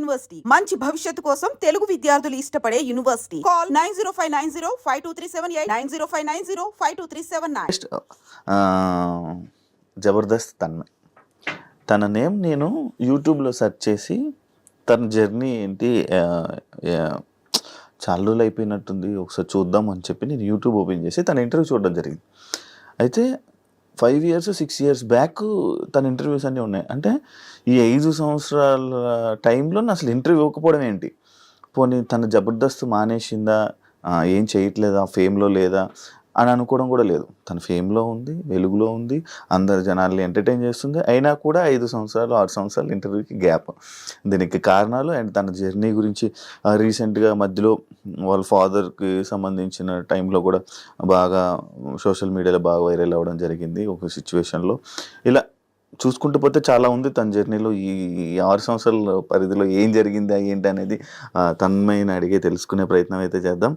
University మంచి భవిష్యత్తు కోసం తెలుగు విద్యార్థులు ఇష్టపడే యూనివర్సిటీ. కాల్ 9059052378 9059052379. జబర్దస్త్ తన్మయ్. తన నేమ్ నేను యూట్యూబ్లో సెర్చ్ చేసి తన జర్నీ ఏంటి చాలా రోజులు అయిపోయినట్టుంది ఒకసారి చూద్దాం అని చెప్పి నేను యూట్యూబ్ ఓపెన్ చేసి తన ఇంటర్వ్యూ చూడడం జరిగింది. అయితే 5 years 6 years బ్యాక్ తన ఇంటర్వ్యూస్ అన్నీ ఉన్నాయి. అంటే ఈ 5 సంవత్సరాల టైంలో అసలు ఇంటర్వ్యూ ఇవ్వకపోవడం ఏంటి, పోనీ తన జబర్దస్త్ మానేసిందా, ఏం చేయట్లేదా, ఫేమ్లో లేదా అని అనుకోవడం కూడా లేదు. తన ఫేమ్లో ఉంది, వెలుగులో ఉంది, అందరు జనాల్ని ఎంటర్టైన్ చేస్తుంది. అయినా కూడా 5 సంవత్సరాలు 6 సంవత్సరాలు ఇంటర్వ్యూకి గ్యాప్. దీనికి కారణాలు అండ్ తన జర్నీ గురించి రీసెంట్గా మధ్యలో వాళ్ళ ఫాదర్కి సంబంధించిన టైంలో కూడా బాగా సోషల్ మీడియాలో బాగా వైరల్ అవ్వడం జరిగింది ఒక సిచ్యువేషన్లో. ఇలా చూసుకుంటూ పోతే చాలా ఉంది తన జర్నీలో. ఈ 6 సంవత్సరాల పరిధిలో ఏం జరిగిందా ఏంటి అనేది తన్మయ్యని అడిగే తెలుసుకునే ప్రయత్నం అయితే చేద్దాం.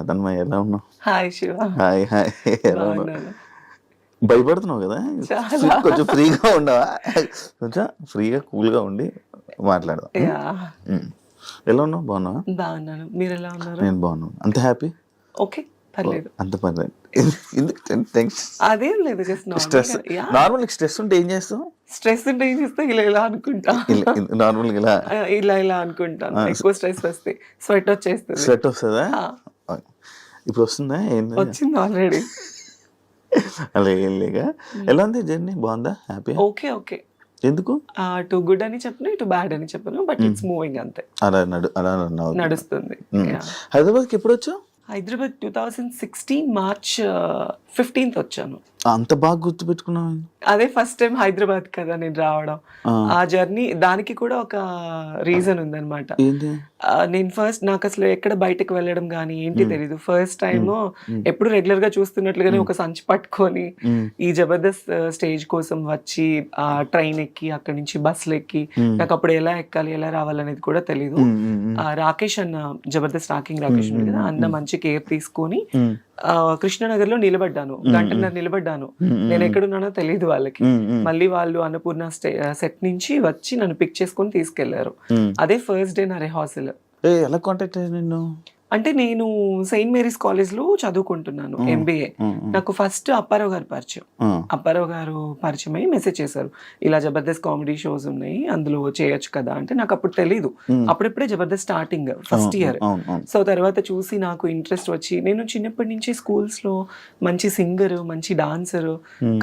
తన్మయ్య ఎలా ఉన్నావు? హాయ్ శివ. హాయ్ హాయ్, ఎలా ఉన్నావు? భయపడుతున్నావు కదా, కొంచెం ఫ్రీగా ఉండవా? కొంచెం ఫ్రీగా కూల్గా ఉండి మాట్లాడదాం. ఎలా ఉన్నావు? బాగున్నావా? బాగున్నాను, మీరు ఎలా ఉన్నారు? నేను బాగున్నాను. అంత హ్యాపీ? ఓకే, పర్లేదు. అంత పర్లేదు. అదేం లేదు, స్ట్రెస్ నార్మల్. స్ట్రెస్ ఉంటే ఏం చేస్తావు? స్ట్రెస్ ఉంటే ఏం చేస్తా, ఇలా అనుకుంటా. నార్మల్ ఇలా అనుకుంటాను. ఎక్కువ స్ట్రెస్ వస్తే స్వెట్ వచ్చేస్తుంది. స్వెట్ వస్తుందా? ఇప్పుడు వస్తుందా? వచ్చింది ఆల్రెడీ. అలా ఏం లేక. ఎలా ఉంది జర్నీ? బాగుందా? హ్యాపీ? Okay okay. ఎందుకు? టు గుడ్ అని చెప్పను, టు బ్యాడ్ అని చెప్పను, బట్ ఇట్స్ మూవింగ్ అంతే. అలా నడుస్తుంది. హైదరాబాద్కి ఎప్పుడు వచ్చావు? హైదరాబాద్ 2016 March 15th వచ్చాను. అంత బాగా గుర్తుపెట్టుకున్నావు? అదే ఫస్ట్ టైం హైదరాబాద్ కదా నేను రావడం. ఆ జర్నీ దానికి కూడా ఒక రీజన్ ఉందన్నమాట. నేను ఫస్ట్ నాకు అసలు ఎక్కడ బయటకు వెళ్ళడం కానీ ఏంటి తెలీదు. ఫస్ట్ టైం ఎప్పుడు రెగ్యులర్ గా చూస్తున్నట్లుగానే ఒక సంచి పట్టుకొని ఈ జబర్దస్త్ స్టేజ్ కోసం వచ్చి ఆ ట్రైన్ ఎక్కి అక్కడి నుంచి బస్సులు ఎక్కి నాకు అప్పుడు ఎలా ఎక్కాలి ఎలా రావాలనేది కూడా తెలీదు. రాకేష్ అన్న, జబర్దస్త్ రాకేష్ ఉంది కదా, అన్న మంచి కేర్ తీసుకొని కృష్ణనగర్ లో నిలబడ్డాను. గంటన్నర నిలబడ్డాను. నేను ఎక్కడున్నానో తెలియదు వాళ్ళకి. మళ్ళీ వాళ్ళు అన్నపూర్ణ సెట్ నుంచి వచ్చి నన్ను పిక్ చేసుకొని తీసుకెళ్లారు. అదే ఫస్ట్ డే నా రిహార్సల్. ఎలా కాంటాక్ట్ అయ్యాను నిన్ను? అంటే నేను సెయింట్ మేరీస్ కాలేజ్ లో చదువుకుంటున్నాను MBA. నాకు ఫస్ట్ అప్పారావు గారు పరిచయం. అప్పారావు గారు పరిచయం అయ్యి మెసేజ్ చేశారు, ఇలా జబర్దస్త్ కామెడీ షోస్ ఉన్నాయి, అందులో చేయొచ్చు కదా అంటే. నాకు అప్పుడు తెలీదు, అప్పుడెప్పుడే Jabardasth starting first year. So తర్వాత చూసి నాకు ఇంట్రెస్ట్ వచ్చి, నేను చిన్నప్పటి నుంచి స్కూల్స్ లో మంచి సింగర్, మంచి డాన్సర్,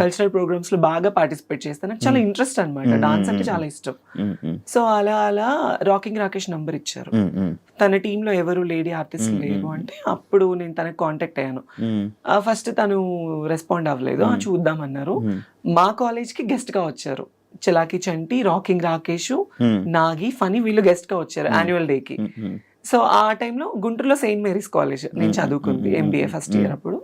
కల్చరల్ ప్రోగ్రామ్స్ లో బాగా పార్టిసిపేట్ చేస్తాను. నాకు చాలా ఇంట్రెస్ట్ అనమాట, డాన్స్ అంటే చాలా ఇష్టం. సో అలా రాకింగ్ రాకేష్ నంబర్ ఇచ్చారు. తన టీంలో ఎవరు లేడీ ఆర్టిస్ట్ లేరు అంటే అప్పుడు నేను తనకి కాంటాక్ట్ అయ్యాను. ఫస్ట్ తను రెస్పాండ్ అవ్వలేదు, చూద్దామన్నారు. మా కాలేజ్ కి గెస్ట్ గా వచ్చారు చలాకి చంటి, రాకింగ్ రాకేష్, నాగి, ఫనీ, వీళ్ళు గెస్ట్ గా వచ్చారు యాన్యువల్ డే కి. సో ఆ టైంలో గుంటూరులో సెయింట్ మేరీస్ కాలేజ్ నేను చదువుకుంది, MBA ఫస్ట్ ఇయర్. అప్పుడు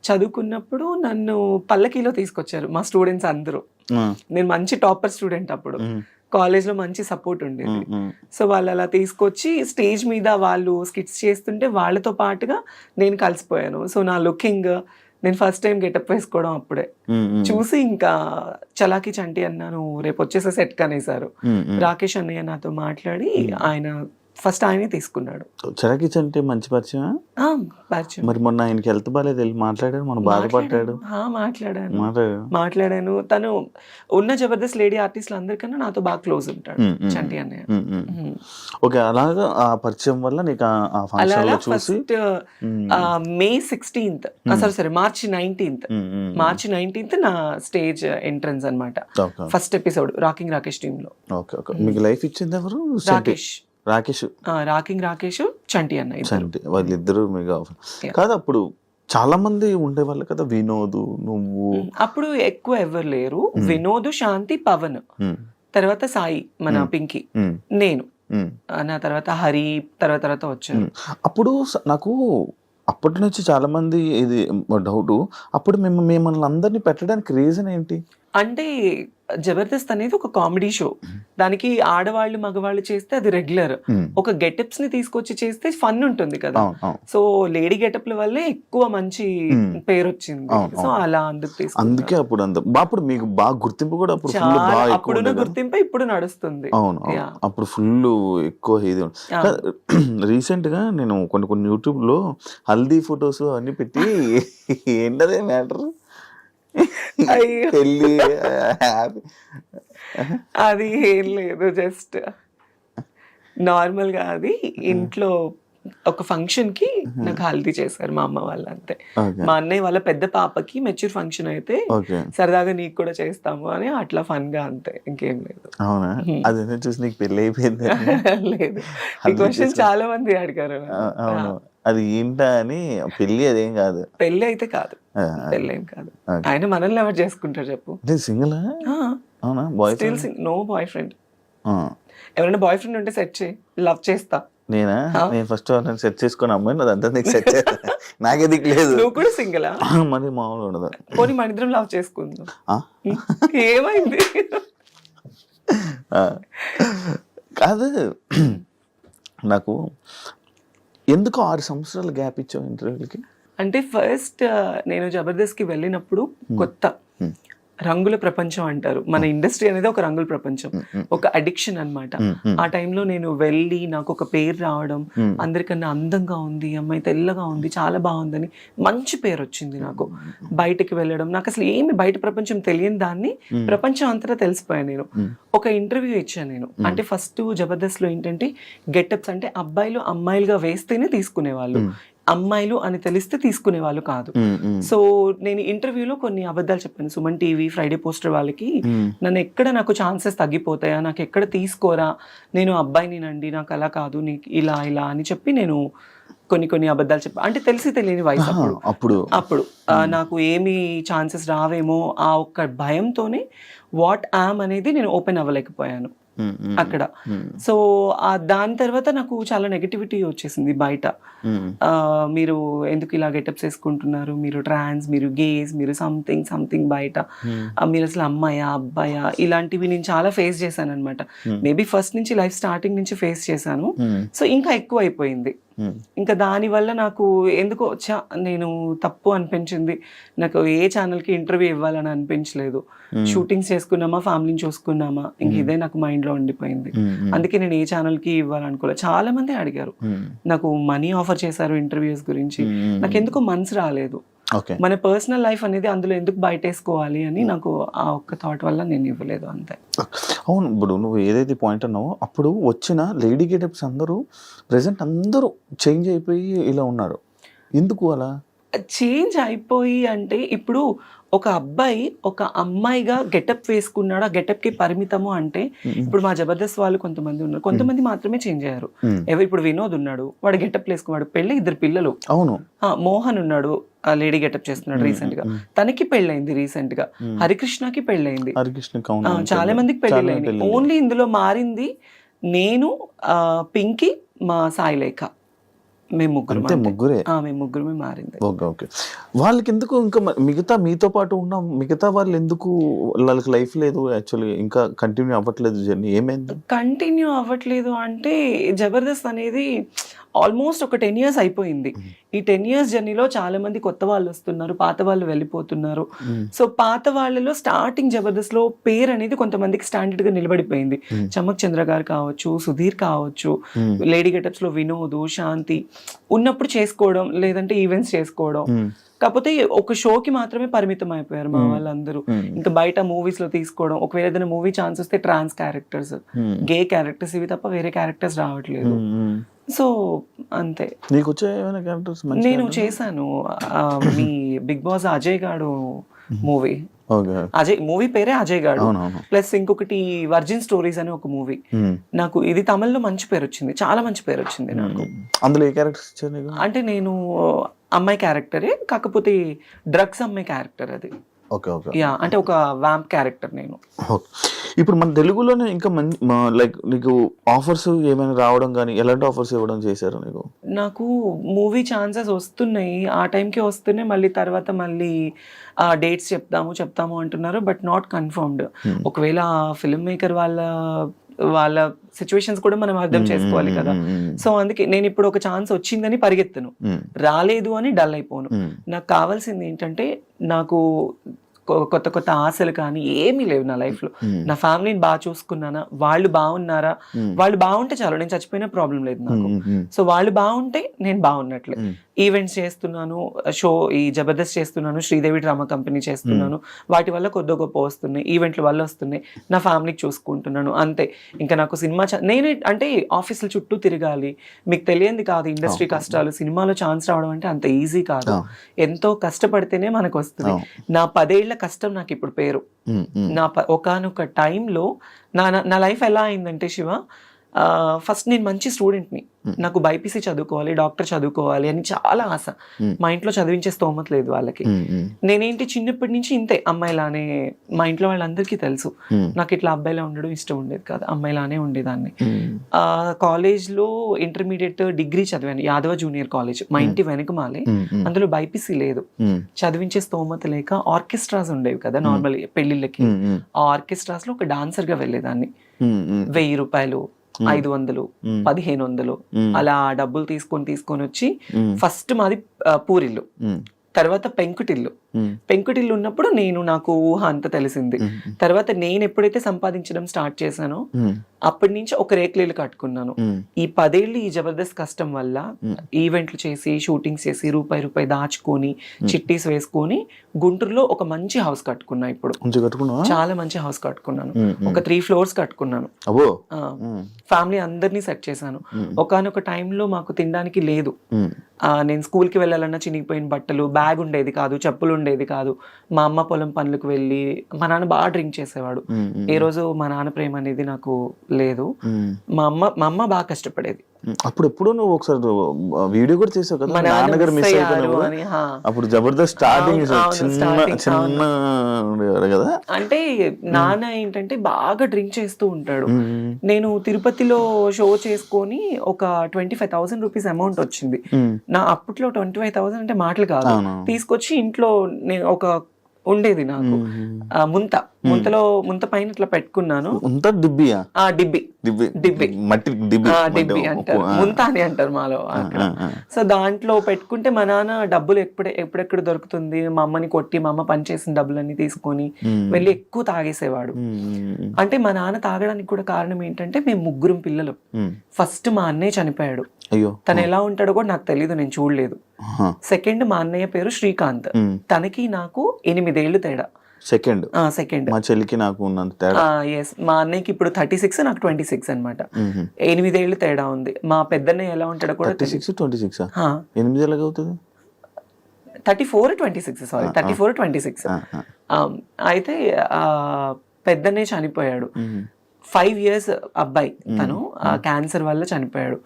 చదువుకున్నప్పుడు నన్ను పల్లకీలో తీసుకొచ్చారు మా స్టూడెంట్స్ అందరూ. నేను మంచి టాపర్ స్టూడెంట్ అప్పుడు. కాలేజ్ లో మంచి సపోర్ట్ ఉండేది. సో వాళ్ళు అలా తీసుకొచ్చి స్టేజ్ మీద వాళ్ళు స్కిట్స్ చేస్తుంటే వాళ్ళతో పాటుగా నేను కలిసిపోయాను. సో నా లుకింగ్, నేను ఫస్ట్ టైం గెటప్ వేసుకోవడం అప్పుడే చూసి ఇంకా చలాకి చంటి అన్నాను రేపు వచ్చేసే సెట్ కనేసారు. రాకేష్ అన్నయ్య నాతో మాట్లాడి ఆయన ఫస్ట్ ఆయనే తీసుకున్నాడు. చలాకి చంటి మంచి పరిచయం. మరి మొన్న ఆయనకి హెల్త్ బాగాలేదు, మాట్లాడాడు, మనం బాధపడ్డాడు. మాట్లాడాను. తను ఉన్న జబర్దస్త్ లేడీ ఆర్టిస్టులు అందరికన్నా నాతో బాగా క్లోజ్ ఉంటాడు చంటి అన్నయ్య. ఓకే, అలాగా ఆ పరిచయం వల్ల నీకు ఆ ఫంక్షన్ లో చూసి May 16th March 19th నా స్టేజ్ ఎంట్రన్స్ అన్నమాట. First episode rocking Rakesh team లో. మీకు లైఫ్ ఇచ్చింది ఎవరు? రాకింగ్ రాకేష్, చంటి అన్న, చంటి వాళ్ళిద్దరు మీకు కాదు. అప్పుడు చాలా మంది ఉండేవాళ్ళు కదా, వినోద్, నువ్వు. అప్పుడు ఎక్కువ ఎవరు లేరు. వినోద్, శాంతి, పవన్, తర్వాత సాయి, మన పింకీ, నేను, నా తర్వాత హరి తర్వాత వచ్చారు. అప్పుడు నాకు అప్పటి నుంచి చాలా మంది ఇది డౌట్, అప్పుడు మిమ్మల్ని అందరినీ పెట్టడానికి రీజన్ ఏంటి? అంటే జబర్దస్త్ అనేది ఒక కామెడీ షో. దానికి ఆడవాళ్ళు మగవాళ్ళు చేస్తే అది రెగ్యులర్. ఒక గెటప్స్ ని తీసుకొచ్చి చేస్తే ఫన్ ఉంటుంది కదా. సో లేడీ గెటప్ల వల్లే ఎక్కువ మంచి పేరు వచ్చింది. సో అలా అందుకు అందుకే అప్పుడు అప్పుడు మీకు బాగా గుర్తింపు కూడా అప్పుడు అప్పుడున్న గుర్తింపు ఇప్పుడు నడుస్తుంది. అవును, అప్పుడు ఫుల్ ఎక్కువ ఇది. రీసెంట్ గా నేను కొన్ని యూట్యూబ్ లో హల్దీ ఫొటోస్ అన్ని పెట్టి ఏంటదే మ్యాటర్ పెళ్ళి అది ఏం లేదు, జస్ట్ నార్మల్ గా అది ఇంట్లో ఒక ఫంక్షన్ కి నాకు హల్దీ చేశారు మా అమ్మ వాళ్ళు, అంతే. మా అన్నయ్య వాళ్ళ పెద్ద పాపకి మెచ్యూర్ ఫంక్షన్ అయితే సరదాగా నీకు కూడా చేస్తాము అని అట్లా ఫన్ గా, అంతే, ఇంకేం లేదు. అవునా? అది చూసి నీకు పెళ్ళి అయిపోయింది? లేదు, ఈ క్వశ్చన్ చాలా మంది అడిగారు. అవును, అది ఏంటా అని. పెళ్లి అదేం కాదు, పెళ్లి అయితే కాదు, పెళ్లి ఏం కాదు. ఆయన మనల్ని ఎవరు చేసుకుంటారు చెప్పు? సింగిల్? అవునా? Boyfriend? No boyfriend. ఎవరైనా బాయ్ ఫ్రెండ్ ఉంటే సెట్ చేయి, లవ్ చేస్తా. నేను ఫస్ట్ సెట్ చేసుకుని అమ్మాయి అదంతా నీకు సెట్ చేస్తా, నాకే దిక్కు లేదు. నువ్వు కూడా సింగిలా? మరి మామూలు ఉండదు. పోనీ మన ఇద్దరం లవ్ చేసుకుందాం. ఏమైంది? కాదు, నాకు ఎందుకు 6 సంవత్సరాలు గ్యాప్ ఇచ్చావు ఇంటర్వ్యూలకి? అంటే ఫస్ట్ నేను జబర్దస్త్కి వెళ్ళినప్పుడు కొత్త రంగుల ప్రపంచం అంటారు. మన ఇండస్ట్రీ అనేది ఒక రంగుల ప్రపంచం, ఒక అడిక్షన్ అన్నమాట. ఆ టైంలో నేను వెళ్ళి నాకు ఒక పేరు రావడం, అందరికన్నా అందంగా ఉంది అమ్మాయి, తెల్లగా ఉంది, చాలా బాగుందని మంచి పేరు వచ్చింది నాకు. బయటకి వెళ్ళడం, నాకు అసలు ఏమి బయట ప్రపంచం తెలియని దాన్ని ప్రపంచం అంతటా తెలిసిపోయాను నేను. ఒక ఇంటర్వ్యూ ఇచ్చాను నేను. అంటే ఫస్ట్ జబర్దస్త్ లో ఏంటంటే గెటప్స్ అంటే అబ్బాయిలు అమ్మాయిలుగా వేస్తేనే తీసుకునేవాళ్ళు, అమ్మాయిలు అని తెలిస్తే తీసుకునే వాళ్ళు కాదు. సో నేను ఇంటర్వ్యూలో కొన్ని అబద్ధాలు చెప్పాను. సుమన్ టీవీ, ఫ్రైడే పోస్టర్ వాళ్ళకి నన్ను ఎక్కడ నాకు ఛాన్సెస్ తగ్గిపోతాయా, నాకు ఎక్కడ తీసుకోరా, నేను అబ్బాయినినండి, నాకు అలా కాదు, నీకు ఇలా ఇలా అని చెప్పి నేను కొన్ని అబద్ధాలు చెప్పాను. అంటే తెలిసి తెలియని వయసు అప్పుడు నాకు ఏమి ఛాన్సెస్ రావేమో ఆ ఒక్క భయంతోనే వాట్ యామ్ అనేది నేను ఓపెన్ అవ్వలేకపోయాను అక్కడ. సో దాని తర్వాత నాకు చాలా నెగటివిటీ వచ్చేసింది బయట. మీరు ఎందుకు ఇలా గెటప్స్ వేసుకుంటున్నారు, మీరు ట్రాన్స్, మీరు గేస్, మీరు సంథింగ్ బయట, మీరు అసలు అమ్మాయా అబ్బాయా, ఇలాంటివి నేను చాలా ఫేస్ చేశాను అనమాట. మేబీ ఫస్ట్ నుంచి లైఫ్ స్టార్టింగ్ నుంచి ఫేస్ చేశాను. సో ఇంకా ఎక్కువ అయిపోయింది. ఇంకా దానివల్ల నాకు ఎందుకో నేను తప్పు అనిపించింది. నాకు ఏ ఛానల్కి ఇంటర్వ్యూ ఇవ్వాలని అనిపించలేదు. షూటింగ్స్ చేసుకున్నామా, ఫ్యామిలీని చూసుకున్నామా, ఇంక ఇదే నాకు మైండ్లో ఉండిపోయింది. అందుకే నేను ఏ ఛానల్కి ఇవ్వాలనుకోలేదు. చాలా మంది అడిగారు, నాకు మనీ ఆఫర్ చేశారు ఇంటర్వ్యూస్ గురించి, నాకు ఎందుకో మనసు రాలేదు. మన పర్సనల్ లైఫ్ అనేది అందులో ఎందుకు బయటేసుకోవాలి అని నాకు ఆ ఒక్క థాట్ వల్ల నేను ఇవ్వలేదు, అంతే. అవును, ఇప్పుడు నువ్వు ఏదైతే పాయింట్ అన్నావో అప్పుడు వచ్చిన లేడీ గెటప్స్ అందరూ ప్రెసెంట్ అందరూ చేంజ్ అయిపోయి ఇలా ఉన్నారు. ఎందుకు అలా చేంజ్ అయిపోయి అంటే, ఇప్పుడు ఒక అబ్బాయి ఒక అమ్మాయిగా గెటప్ వేసుకున్నాడు, ఆ గెటప్ కి పరిమితము అంటే, ఇప్పుడు మా జబర్దస్త్ వాళ్ళు కొంతమంది ఉన్నారు, కొంతమంది మాత్రమే చేంజ్ అయ్యారు. ఇప్పుడు వినోద్ ఉన్నాడు, వాడు గెటప్ వేసుకున్నాడు, పెళ్ళి 2 పిల్లలు. అవును. మోహన్ ఉన్నాడు, లేడీ గెటప్ చేస్తున్నాడు రీసెంట్ గా, తనకి పెళ్ళైంది రీసెంట్ గా. హరికృష్ణకి పెళ్ళైంది, చాలా మందికి పెళ్ళైంది. ఓన్లీ ఇందులో మారింది నేను, పింకీ, మా సాయిలేఖ, మేము ముగ్గురమే మారింది. వాళ్ళకి ఎందుకు ఇంకా మిగతా మీతో పాటు ఉన్న మిగతా వాళ్ళు ఎందుకు వాళ్ళకి లైఫ్ లేదు, యాక్చువల్లీ ఇంకా కంటిన్యూ అవ్వట్లేదు జర్నీ? ఏమైంది కంటిన్యూ అవ్వట్లేదు అంటే, జబర్దస్త్ అనేది ఆల్మోస్ట్ ఒక 10 years అయిపోయింది. ఈ 10 years జర్నీలో చాలా మంది కొత్త వాళ్ళు వస్తున్నారు, పాత వాళ్ళు వెళ్ళిపోతున్నారు. సో పాత వాళ్ళలో స్టార్టింగ్ జబర్దస్త్ లో పేరు అనేది కొంతమందికి స్టాండర్డ్ గా నిలబడిపోయింది. చమక్ చంద్ర గారు కావచ్చు, సుధీర్ కావచ్చు, లేడీ గెటప్స్ లో వినోద్, శాంతి ఉన్నప్పుడు చేసుకోవడం, లేదంటే ఈవెంట్స్ చేసుకోవడం. కాకపోతే ఒక షోకి మాత్రమే పరిమితం అయిపోయారు మా వాళ్ళందరూ. ఇంకా బయట మూవీస్ లో తీసుకోవడం, ఒకవేళ ఏదైనా మూవీ ఛాన్స్ వస్తే ట్రాన్స్ క్యారెక్టర్స్, గే క్యారెక్టర్స్, ఇవి తప్ప వేరే క్యారెక్టర్స్ రావట్లేదు. సో అంతే. నేను చేశాను మీ బిగ్ బాస్ అజయ్ గాడు మూవీ, మూవీ పేరే అజయ్ గాడు, ప్లస్ ఇంకొకటి వర్జిన్ స్టోరీస్ అని ఒక మూవీ. నాకు ఇది తమిళ్లో మంచి పేరు వచ్చింది, చాలా మంచి పేరు వచ్చింది నాకు. అందులో ఏ క్యారెక్టర్? అంటే నేను అమ్మాయి క్యారెక్టరే, కాకపోతే డ్రగ్స్ అమ్మాయి క్యారెక్టర్ అది. Okay okay. యా అంటే ఒక వ్యాంప్ క్యారెక్టర్ నేను. ఓకే. ఇప్పుడు మన తెలుగులోనే ఇంకా లైక్ నీకు ఆఫర్స్ ఏమైనా రావడం కానీ ఎలాంటి ఆఫర్స్ ఇవ్వడం చేశారు నీకు? నాకు మూవీ ఛాన్సెస్ వస్తున్నాయి, ఆ టైంకి వస్తున్నాయి, మళ్ళీ తర్వాత మళ్ళీ డేట్స్ చెప్తాము అంటున్నారు, బట్ నాట్ కన్ఫర్మ్డ్. ఒకవేళ ఫిల్మ్ మేకర్ వాళ్ళ సిచ్యువేషన్స్ కూడా మనం అర్థం చేసుకోవాలి కదా. సో అందుకే నేను ఇప్పుడు ఒక ఛాన్స్ వచ్చిందని పరిగెత్తను, రాలేదు అని డల్ అయిపోను. నాకు కావాల్సింది ఏంటంటే, నాకు కొత్త కొత్త ఆశలు కానీ ఏమీ లేవు నా లైఫ్లో. నా ఫ్యామిలీని బాగా చూసుకున్నానా, వాళ్ళు బాగున్నారా, వాళ్ళు బాగుంటే చాలు, నేను చచ్చిపోయినా ప్రాబ్లం లేదు నాకు. సో వాళ్ళు బాగుంటే నేను బాగున్నట్లే. ఈవెంట్స్ చేస్తున్నాను, ఈ జబర్దస్త్ చేస్తున్నాను, శ్రీదేవి డ్రామా కంపెనీ చేస్తున్నాను, వాటి వల్ల కొద్ది గొప్ప వస్తున్నాయి, ఈవెంట్ల వల్ల వస్తున్నాయి, నా ఫ్యామిలీకి చూసుకుంటున్నాను, అంతే. ఇంకా నాకు సినిమా నేనే అంటే ఆఫీసుల చుట్టూ తిరగాలి, మీకు తెలియంది కాదు ఇండస్ట్రీ కష్టాలు. సినిమాలో ఛాన్స్ రావడం అంటే అంత ఈజీ కాదు, ఎంతో కష్టపడితేనే మనకు వస్తుంది. నా 10 ఏళ్ల కష్టం నాకు ఇప్పుడు పేరు. నా ఒకానొక టైంలో నా లైఫ్ ఎలా అయిందంటే శివ, ఫస్ట్ నేను మంచి స్టూడెంట్ని, నాకు బైపీసీ చదువుకోవాలి, డాక్టర్ చదువుకోవాలి అని చాలా ఆశ. మా ఇంట్లో చదివించే స్తోమత లేదు వాళ్ళకి. నేనేంటి చిన్నప్పటి నుంచి ఇంతే, అమ్మాయిలానే. మా ఇంట్లో వాళ్ళందరికీ తెలుసు నాకు ఇట్లా అబ్బాయిలా ఉండడం ఇష్టం ఉండేది కాదు, అమ్మాయిలానే ఉండేదాన్ని. కాలేజ్లో ఇంటర్మీడియట్ డిగ్రీ చదివాను యాదవ జూనియర్ కాలేజ్, మా ఇంటి వెనకమాలే. అందులో బైపీసీ లేదు, చదివించే స్తోమత లేక ఆర్కెస్ట్రాస్ ఉండేవి కదా నార్మల్ పెళ్లిళ్ళకి. ఆ ఆర్కెస్ట్రాస్ లో ఒక డాన్సర్ గా వెళ్ళేదాన్ని. 1000 రూపాయలు, 500, 1500 అలా డబ్బులు తీసుకొని వచ్చి, ఫస్ట్ మాది పూరిల్లు, తర్వాత పెంకుటిల్లు ఉన్నప్పుడు నాకు ఊహ అంత తెలిసింది. తర్వాత నేను ఎప్పుడైతే సంపాదించడం స్టార్ట్ చేశానో అప్పటి నుంచి ఒక రేకులు కట్టుకున్నాను. ఈ 10 ఏళ్ళు ఈ జబర్దస్త్ కష్టం వల్ల ఈవెంట్లు చేసి, షూటింగ్స్ చేసి, రూపాయి దాచుకొని, చిట్టీస్ వేసుకొని గుంటూరులో ఒక మంచి హౌస్ కట్టుకున్నా. ఇప్పుడు చాలా మంచి హౌస్ కట్టుకున్నాను, ఒక 3 floors కట్టుకున్నాను. ఫ్యామిలీ అందరినీ సెట్ చేశాను. ఒకానొక టైంలో మాకు తినడానికి లేదు. నేను స్కూల్కి వెళ్ళాలన్నా చినిగిపోయిన బట్టలు, బ్యాగ్ ఉండేది కాదు, చెప్పులు ఉండేది కాదు. మా అమ్మ పొలం పనులకు వెళ్ళి, మా నాన్న బాగా డ్రింక్ చేసేవాడు. ఏ రోజు మా నాన్న ప్రేమ అనేది నాకు లేదు. మా అమ్మ బాగా కష్టపడేది. అప్పుడు ఎప్పుడు నువ్వు ఒకసారి వీడియో కూడా చేసావు కదా, నాన్నగారు మిస్ అయిపోయినారు అని. అప్పుడు జబర్దస్త్ స్టార్టింగ్ కదా. అంటే నాన్న ఏంటంటే బాగా డ్రింక్ చేస్తూ ఉంటాడు. నేను తిరుపతిలో షో చేసుకొని ఒక 25,000 రూపీస్ అమౌంట్ వచ్చింది. నా అప్పట్లో 25,000 అంటే మాటలు కాదు. తీసుకొచ్చి ఇంట్లో నేను ఒక ఉండేది నాకు ముంత పైన ఇట్లా పెట్టుకున్నాను. డిబ్బి అంటారు, ముంత అని అంటారు మాలో అక్కడ. సో దాంట్లో పెట్టుకుంటే మా నాన్న డబ్బులు ఎప్పుడెక్కడ దొరుకుతుంది, మా అమ్మని కొట్టి, మా అమ్మ పనిచేసిన డబ్బులన్నీ తీసుకొని వెళ్ళి ఎక్కువ తాగేసేవాడు. అంటే మా నాన్న తాగడానికి కూడా కారణం ఏంటంటే, మేము 3 పిల్లలు. ఫస్ట్ మా అన్నయ్య చనిపోయాడు, తను ఎలా ఉంటాడో కూడా నాకు తెలీదు, నేను చూడలేదు. సెకండ్ మా అన్నయ్య పేరు శ్రీకాంత్, తనకి నాకు 8 ఏళ్ళు తేడా. సెకండ్ మా చెల్లికి నాకు ఉన్నంత తేడా. మా అన్నయ్యకి ఇప్పుడు 36, నాకు 26 అనమాట. 8 ఏళ్ళు తేడా ఉంది. మా పెద్దన్నయ్య ఎలా ఉంటాడో కూడా 26 8 ఎలాగ అవుతుంది? 34-26 అయితే పెద్దన్నయ్య చనిపోయాడు. 5 years అబ్బాయి, తను క్యాన్సర్ వల్ల చనిపోయాడు.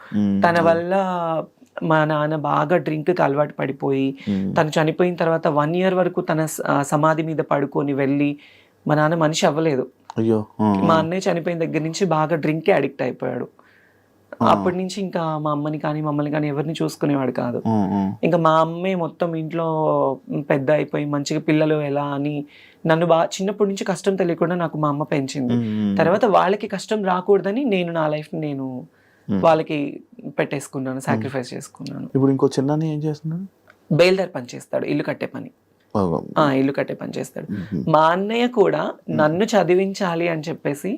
తన వల్ల మా నాన్న బాగా డ్రింక్కి అలవాటు పడిపోయి, తను చనిపోయిన తర్వాత 1 year వరకు తన సమాధి మీద పడుకొని వెళ్ళి, మా నాన్న మనిషి అవ్వలేదు. మా అన్నయ్య చనిపోయిన దగ్గర నుంచి బాగా డ్రింక్కి అడిక్ట్ అయిపోయాడు. అప్పటి నుంచి ఇంకా మా అమ్మని కానీ మమ్మల్ని కానీ ఎవరిని చూసుకునేవాడు కాదు. ఇంకా మా అమ్మే మొత్తం ఇంట్లో పెద్ద అయిపోయి మంచిగా పిల్లలు ఎలా అని నన్ను బాగా చిన్నప్పటి నుంచి కష్టం తెలియకుండా నాకు మా అమ్మ పెంచింది. తర్వాత వాళ్ళకి కష్టం రాకూడదని నేను నా లైఫ్ నేను వాళ్ళకి పెట్టేసుకున్నాను, సాక్రిఫైస్ చేసుకున్నాను. ఇప్పుడు ఇంకో చిన్న ఏం చేస్తున్నాడు? బేల్దార్ పని చేస్తాడు, ఇల్లు కట్టే పని చేస్తాడు. మా అన్నయ్య కూడా నన్ను చదివించాలి అని చెప్పేసి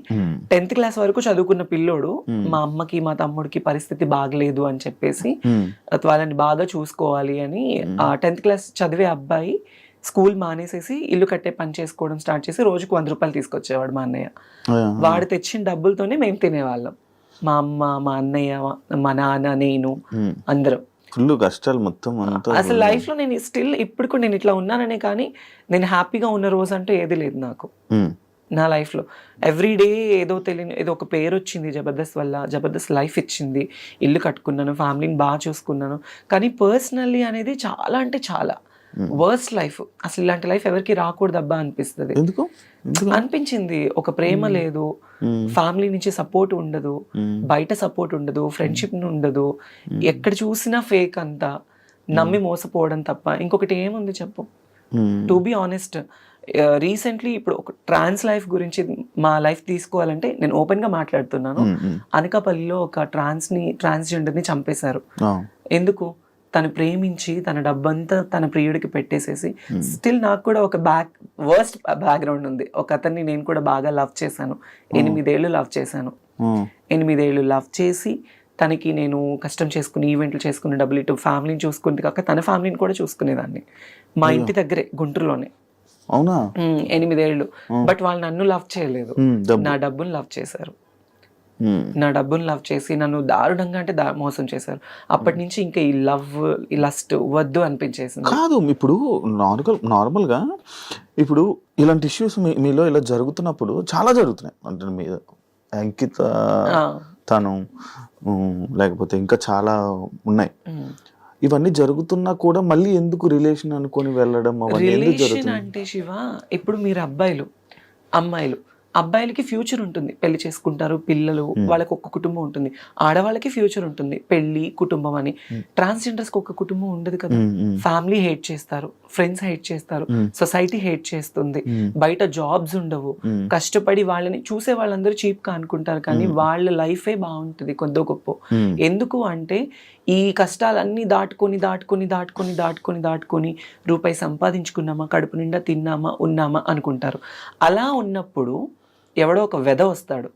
10th class వరకు చదువుకున్న పిల్లోడు, మా అమ్మకి మా తమ్ముడికి పరిస్థితి బాగలేదు అని చెప్పేసి వాళ్ళని బాగా చూసుకోవాలి అని 10th class చదివే అబ్బాయి స్కూల్ మానేసేసి ఇల్లు కట్టే పని చేసుకోవడం స్టార్ట్ చేసి రోజుకు 100 రూపాయలు తీసుకొచ్చేవాడు మా అన్నయ్య. వాడు తెచ్చిన డబ్బులతోనే మేము తినేవాళ్ళం, మా అమ్మ, మా అన్నయ్య, మా నాన్న, నేను, అందరం. ఫుల్ కష్టాలు మొత్తం. అసలు లైఫ్ లో నేను స్టిల్ ఇప్పుడు కూడా నేను ఇట్లా ఉన్నాననే కానీ నేను హ్యాపీగా ఉన్న రోజు అంటే ఏది లేదు నాకు నా లైఫ్ లో. ఎవ్రీడే ఏదో తెలియని ఏదో ఒక పేరు వచ్చింది జబర్దస్త్ వల్ల, జబర్దస్త్ లైఫ్ ఇచ్చింది, ఇల్లు కట్టుకున్నాను, ఫ్యామిలీని బాగా చూసుకున్నాను. కానీ పర్సనల్లీ అనేది చాలా అంటే చాలా వర్స్ట్ లైఫ్. అసలు ఇలాంటి లైఫ్ ఎవరికి రాకూడదు అబ్బా అనిపిస్తుంది. ఎందుకు అనిపించింది. ఒక ప్రేమ లేదు, ఫ్యామిలీ నుంచి సపోర్ట్ ఉండదు, బయట సపోర్ట్ ఉండదు, ఫ్రెండ్షిప్ ఉండదు, ఎక్కడ చూసినా ఫేక్ అంతా, నమ్మి మోసపోవడం తప్ప ఇంకొకటి ఏముంది చెప్పు. టు బి ఆనెస్ట్, రీసెంట్లీ ఇప్పుడు ఒక ట్రాన్స్ లైఫ్ గురించి మా లైఫ్ తీసుకోవాలంటే నేను ఓపెన్ గా మాట్లాడుతున్నాను. అనకాపల్లిలో ఒక ట్రాన్స్జెండర్ని చంపేశారు. ఎందుకు? తను ప్రేమించి తన డబ్బంతా తన ప్రియుడికి పెట్టేసేసి. స్టిల్ నాకు కూడా ఒక వర్స్ట్ బ్యాక్గ్రౌండ్ ఉంది. ఒక అతన్ని నేను కూడా బాగా లవ్ చేశాను. 8 ఏళ్ళు లవ్ చేశాను. 8 ఏళ్ళు లవ్ చేసి తనకి నేను కష్టం చేసుకుని ఈవెంట్లు చేసుకుని డబ్బులు ఇటు ఫ్యామిలీని చూసుకుంది కాక తన ఫ్యామిలీని కూడా చూసుకునేదాన్ని. మా ఇంటి దగ్గరే గుంటూరులోనే. అవునా? 8 ఏళ్ళు. బట్ వాళ్ళు నన్ను లవ్ చేయలేదు, నా డబ్బును లవ్ చేశారు. నా డబ్బును లవ్ చేసి నన్ను దారుణంగా అంటే మోసం చేశారు. అప్పటి నుంచి ఇంకా ఈ లవ్, ఈ లస్ట్ వద్దు అనిపించేసింది. కాదు, ఇప్పుడు నార్మల్గా ఇప్పుడు ఇలాంటి ఇష్యూస్ మీలో ఇలా జరుగుతున్నప్పుడు చాలా జరుగుతున్నాయి. అంటే మీద అంకిత, తను, లేకపోతే ఇంకా చాలా ఉన్నాయి. ఇవన్నీ జరుగుతున్నా కూడా మళ్ళీ ఎందుకు రిలేషన్ అనుకొని వెళ్ళడం? రిలేషన్ అంటే శివ, ఇప్పుడు మీరు అబ్బాయిలు అమ్మాయిలు, అబ్బాయిలకి ఫ్యూచర్ ఉంటుంది, పెళ్లి చేసుకుంటారు, పిల్లలు, వాళ్ళకి ఒక కుటుంబం ఉంటుంది. ఆడవాళ్ళకి ఫ్యూచర్ ఉంటుంది, పెళ్లి, కుటుంబం అని. ట్రాన్స్జెండర్స్ కి ఒక కుటుంబం ఉండదు కదా. ఫ్యామిలీ హేట్ చేస్తారు, ఫ్రెండ్స్ హేట్ చేస్తారు, సొసైటీ హేట్ చేస్తుంది, బయట జాబ్స్ ఉండవు, కష్టపడి వాళ్ళని చూసే వాళ్ళందరూ చీప్ గా అనుకుంటారు, కానీ వాళ్ళ లైఫే బాగుంటుంది కొద్దో గొప్ప. ఎందుకు అంటే ఈ కష్టాలన్నీ దాటుకొని రూపాయి సంపాదించుకున్నామా, కడుపు నిండా తిన్నామా, ఉన్నామా అనుకుంటారు. అలా ఉన్నప్పుడు ఎవడో ఒక వెధ వస్తాడు,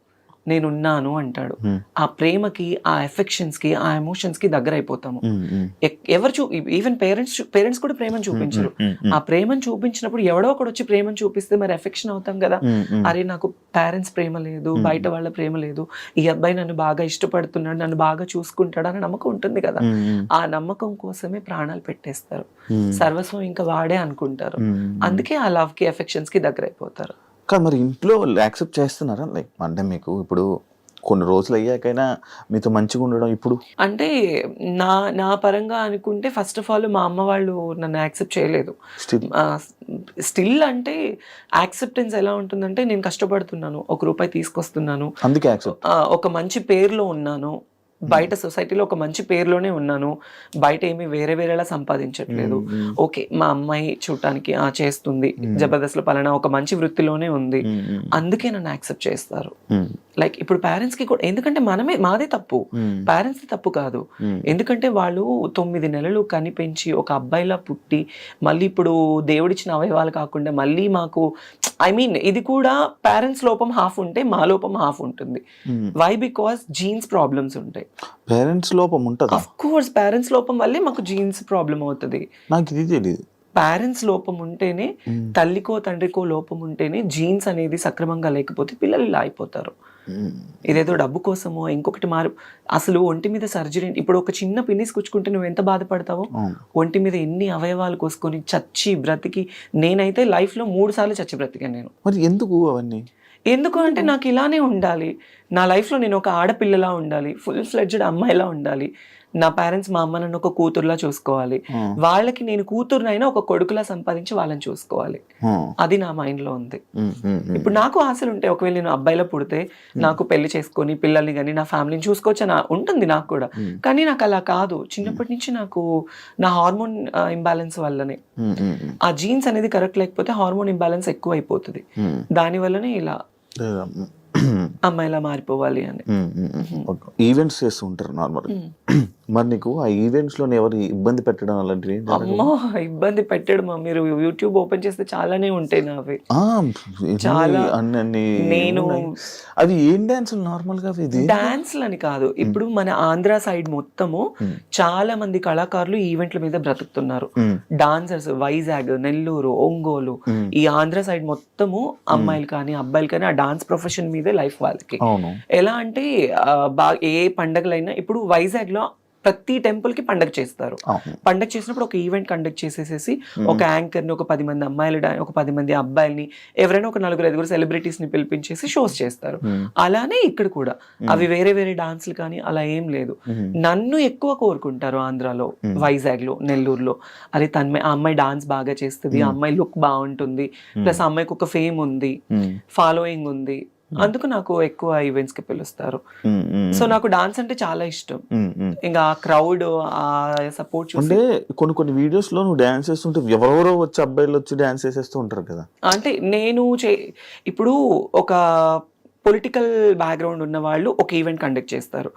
నేనున్నాను అంటాడు. ఆ ప్రేమకి, ఆ ఎఫెక్షన్స్ కి, ఆ ఎమోషన్స్ కి దగ్గర అయిపోతాము. ఎవరు ఈవెన్ పేరెంట్స్ కూడా ప్రేమను చూపించరు. ఆ ప్రేమను చూపించినప్పుడు ఎవడో ఒకడు వచ్చి ప్రేమను చూపిస్తే మరి ఎఫెక్షన్ అవుతాం కదా. అరే నాకు పేరెంట్స్ ప్రేమ లేదు, బయట వాళ్ళ ప్రేమ లేదు, ఈ అబ్బాయి నన్ను బాగా ఇష్టపడుతున్నాడు, నన్ను బాగా చూసుకుంటాడు అని నమ్మకం ఉంటుంది కదా. ఆ నమ్మకం కోసమే ప్రాణాలు పెట్టేస్తారు, సర్వస్వం ఇంకా వాడే అనుకుంటారు. అందుకే ఆ లవ్ కి, ఎఫెక్షన్స్ కి దగ్గర అయిపోతారు. కానీ మరి ఇంట్లో యాక్సెప్ట్ చేస్తున్నారా? లైక్ అంటే మీకు ఇప్పుడు కొన్ని రోజులు అయ్యాకైనా మీతో మంచిగా ఉండడం ఇప్పుడు అంటే నా పరంగా అనుకుంటే ఫస్ట్ ఆఫ్ ఆల్ మా అమ్మ వాళ్ళు నన్ను యాక్సెప్ట్ చేయలేదు. స్టిల్ అంటే యాక్సెప్టెన్స్ ఎలా ఉంటుందంటే నేను కష్టపడుతున్నాను, ₹1 తీసుకొస్తున్నాను, అందుకే ఒక మంచి పేరులో ఉన్నాను, బయట సొసైటీలో ఒక మంచి పేరులోనే ఉన్నాను, బయట ఏమి వేరేలా సంపాదించట్లేదు. ఓకే, మా అమ్మాయి చూడటానికి చేస్తుంది, జబర్దస్త్ లో పలానా ఒక మంచి వృత్తిలోనే ఉంది, అందుకే నన్ను యాక్సెప్ట్ చేస్తారు. లైక్ ఇప్పుడు పేరెంట్స్ కి కూడా, ఎందుకంటే మాదే తప్పు, పేరెంట్స్ ది తప్పు కాదు. ఎందుకంటే వాళ్ళు 9 నెలలు కనిపెంచి ఒక అబ్బాయిలా పుట్టి మళ్ళీ ఇప్పుడు దేవుడిచ్చిన అవయవాలు కాకుండా మళ్ళీ మాకు ఇది కూడా పేరెంట్స్ లోపం హాఫ్ ఉంటే మా లోపం హాఫ్ ఉంటుంది. వై? బికాస్ జీన్స్ ప్రాబ్లమ్స్ ఉంటాయి. పేరెంట్స్ లోపం ఉంటుంది. ఆఫ్ కోర్స్ పేరెంట్స్ లోపం వల్లే మాకు జీన్స్ ప్రాబ్లం అవుతుంది. నాకు ఇది తెలియదు. పేరెంట్స్ లోపం ఉంటేనే, తల్లికో తండ్రికో లోపం ఉంటేనే, జీన్స్ అనేది సక్రమంగా లేకపోతే పిల్లలు ఇలా అయిపోతారు. ఇదేదో డబ్బు కోసమో ఇంకొకటి అసలు ఒంటి మీద సర్జరీ, ఇప్పుడు ఒక చిన్న పిన్నిస్ కుచ్చుకుంటే నువ్వు ఎంత బాధపడతావో, ఒంటి మీద ఎన్ని అవయవాలు కోసుకొని చచ్చి బ్రతికి, నేనైతే లైఫ్ లో 3 సార్లు చచ్చి బ్రతికాను నేను. మరి ఎందుకు అవన్నీ? ఎందుకు అంటే నాకు ఇలానే ఉండాలి, నా లైఫ్లో నేను ఒక ఆడపిల్లలా ఉండాలి, ఫుల్ ఫ్లెడ్జ్డ్ అమ్మాయిలా ఉండాలి, నా పేరెంట్స్ మా అమ్మ నన్ను ఒక కూతురులా చూసుకోవాలి, వాళ్ళకి నేను కూతురునైనా ఒక కొడుకులా సంపాదించి వాళ్ళని చూసుకోవాలి, అది నా మైండ్ లో ఉంది. ఇప్పుడు నాకు ఆశలు ఉంటాయి, ఒకవేళ నేను అబ్బాయిలో పుడితే నాకు పెళ్లి చేసుకొని పిల్లల్ని కానీ నా ఫ్యామిలీని చూసుకోవచ్చు అని ఉంటుంది నాకు కూడా. కానీ నాకు అలా కాదు. చిన్నప్పటి నుంచి నాకు నా హార్మోన్ ఇంబ్యాలెన్స్ వల్లనే, ఆ జీన్స్ అనేది కరెక్ట్ లేకపోతే హార్మోన్ ఇంబ్యాలెన్స్ ఎక్కువ అయిపోతుంది, దాని వల్లనే ఇలా అమ్మాయిలా మారిపోవాలి అని. ఈవెంట్స్ చేస్తూ ఉంటారు నార్మల్. మరి నీకు ఆ ఈవెంట్స్ లో ఎవరు ఇబ్బంది పెట్టడం అలాంటివి? అమ్మో, ఇబ్బంది పెట్టడం మీరు యూట్యూబ్ ఓపెన్ చేస్తే చాలానే ఉంటాయి నావి. చాలా. నేను అది ఏం డాన్స్ నార్మల్ గా? డాన్స్లు అని కాదు, ఇప్పుడు మన ఆంధ్ర సైడ్ మొత్తము చాలా మంది కళాకారులు ఈవెంట్ల మీద బ్రతుకుతున్నారు. డాన్సర్స్ వైజాగ్, నెల్లూరు, ఒంగోలు, ఈ ఆంధ్ర సైడ్ మొత్తము అమ్మాయిలు కానీ అబ్బాయిలు కానీ ఆ డాన్స్ ప్రొఫెషన్ మీదే లైఫ్ వాళ్ళకి. ఎలా అంటే ఏ పండగలైనా, ఇప్పుడు వైజాగ్ లో ప్రతి టెంపుల్ కి పండగ చేస్తారు. పండగ చేసినప్పుడు ఒక ఈవెంట్ కండక్ట్ చేసేసేసి ఒక యాంకర్ ని, ఒక 10 మంది అమ్మాయిలు, ఒక 10 మంది అబ్బాయిల్ని, ఎవరైనా ఒక 4-5 సెలబ్రిటీస్ ని పిలిపించేసి షోస్ చేస్తారు. అలానే ఇక్కడ కూడా అవి వేరే వేరే డాన్స్లు కానీ అలా ఏం లేదు. నన్ను ఎక్కువ కోరుకుంటారు ఆంధ్రాలో, వైజాగ్ లో, నెల్లూరులో. అరే ఆ అమ్మాయి డాన్స్ బాగా చేస్తుంది, ఆ అమ్మాయి లుక్ బాగుంటుంది, ప్లస్ ఆ అమ్మాయికి ఒక ఫేమ్ ఉంది, ఫాలోయింగ్ ఉంది, అందుకు నాకు ఎక్కువ ఈవెంట్స్ కి పిలుస్తారు. సో నాకు డాన్స్ అంటే చాలా ఇష్టం. ఇంకా ఆ క్రౌడ్, ఆ సపోర్ట్ చూసి కొన్ని వీడియోస్ లో నువ్వు డాన్స్ చేస్తుంటే ఎవరెవరో వచ్చి అబ్బాయిలు వచ్చి డాన్స్ చేసేస్తూ ఉంటారు కదా. అంటే నేను ఇప్పుడు ఒక పొలిటికల్ బ్యాక్గ్రౌండ్ ఉన్న వాళ్ళు ఒక ఈవెంట్ కండక్ట్ చేస్తారు.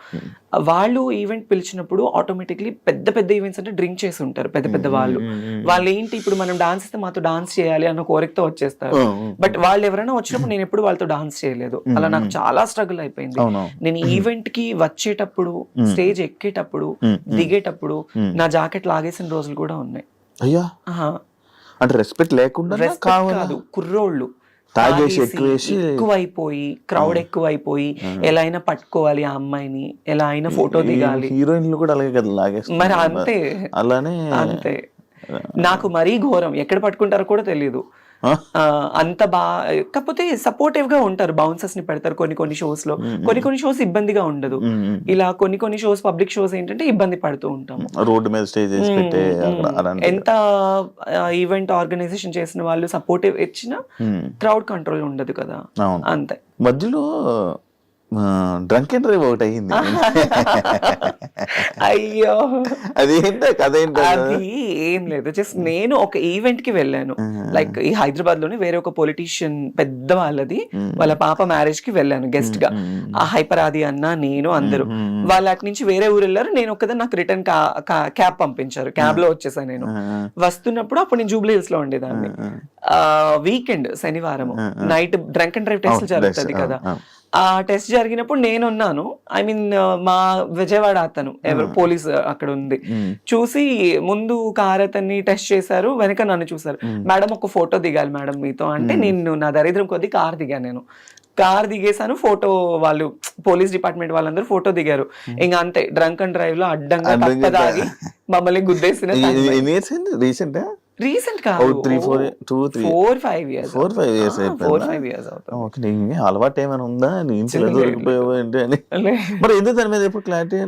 వాళ్ళు ఈవెంట్ పిలిచినప్పుడు ఆటోమేటిక్లీ పెద్ద పెద్ద ఈవెంట్స్ అంటే డ్రింక్ చేసి ఉంటారు పెద్ద పెద్ద వాళ్ళు ఏంటి ఇప్పుడు మనం డాన్స్ ఇస్తే మాతో డాన్స్ చేయాలి అన్న కోరికతో వచ్చేస్తారు. బట్ వాళ్ళు ఎవరైనా వచ్చినప్పుడు నేను ఎప్పుడు వాళ్ళతో డాన్స్ చేయలేదు. అలా నాకు చాలా స్ట్రగుల్ అయిపోయింది. నేను ఈవెంట్ కి వచ్చేటప్పుడు, స్టేజ్ ఎక్కేటప్పుడు, దిగేటప్పుడు నా జాకెట్ లాగేసిన రోజులు కూడా ఉన్నాయి. అయ్యా, అంటే రెస్పెక్ట్ లేకుండా కాదు, కుర్రోళ్ళు ఎక్కువైపోయి, క్రౌడ్ ఎక్కువైపోయి, ఎలా అయినా పట్టుకోవాలి ఆ అమ్మాయిని, ఎలా అయినా ఫోటో దిగాలి. హీరోయిన్లు కూడా అలాగే కదా లాగేస్తారు. మరి అంతే, అలానే అంతే. నాకు మరీ ఘోరం, ఎక్కడ పట్టుకుంటారో కూడా తెలియదు. అంత కాకపోతే సపోర్టివ్ గా ఉంటారు, బౌన్సర్స్ ని పెడతారు కొన్ని షోస్ లో. కొన్ని షోస్ ఇబ్బందిగా ఉండదు. ఇలా కొన్ని షోస్, పబ్లిక్ షోస్ ఏంటంటే ఇబ్బంది పడుతూ ఉంటాము. రోడ్డు మీద స్టేజ్ ఎంత ఈవెంట్ ఆర్గనైజేషన్ చేసిన వాళ్ళు సపోర్టివ్ ఇచ్చినా క్రౌడ్ కంట్రోల్ ఉండదు కదా. అంతే. మధ్యలో డ్రంక్ అండ్ డ్రైవ్ ఒకటి అయ్యింది. అయ్యో, అదేంటి? అది ఏం లేదు, జస్ట్ నేను ఒక ఈవెంట్ కి వెళ్ళాను. లైక్ ఈ హైదరాబాద్ లోనే వేరే ఒక పొలిటీషియన్ పెద్ద వాళ్ళది, వాళ్ళ పాప మ్యారేజ్ కి వెళ్ళాను గెస్ట్ గా. ఆ హైపరాది అన్న, నేను, అందరూ. వాళ్ళ అటు నుంచి వేరే ఊరు వెళ్ళారు. నేను ఒక్కదాన్ని, నాకు రిటర్న్ క్యాబ్ పంపించారు. క్యాబ్ లో వచ్చేసాను. నేను వస్తున్నప్పుడు అప్పుడు నేను జూబ్లీ హిల్స్ లో ఉండేదాన్ని. వీకెండ్, శనివారం night drunk and drive test జరుగుతుంది కదా. ఆ టెస్ట్ జరిగినప్పుడు నేనున్నాను. ఐ మీన్ మా విజయవాడ అతను ఎవరు పోలీస్ అక్కడ ఉంది, చూసి ముందు కార్ అతన్ని టెస్ట్ చేశారు, వెనక నన్ను చూసారు. మేడం ఒక ఫోటో దిగాలి మేడం మీతో అంటే, నేను నా దరిద్రం కొద్ది కార్ దిగాను. నేను కార్ దిగేసాను, ఫోటో వాళ్ళు పోలీస్ డిపార్ట్మెంట్ వాళ్ళందరూ ఫోటో దిగారు. ఇంకా అంతే, డ్రంక్ అండ్ డ్రైవ్ లో అడ్డంగా తప్పదాగి మమ్మల్ని గుద్దేసిన. రీసెంట్ కాదు, 4-5 years అవుతుంది. అలవాటు ఏమైనా ఉందా? దొరికిపోయావు ఏంటి అని. మరి ఎందుకు దాని మీద ఎప్పుడు క్లారిటీ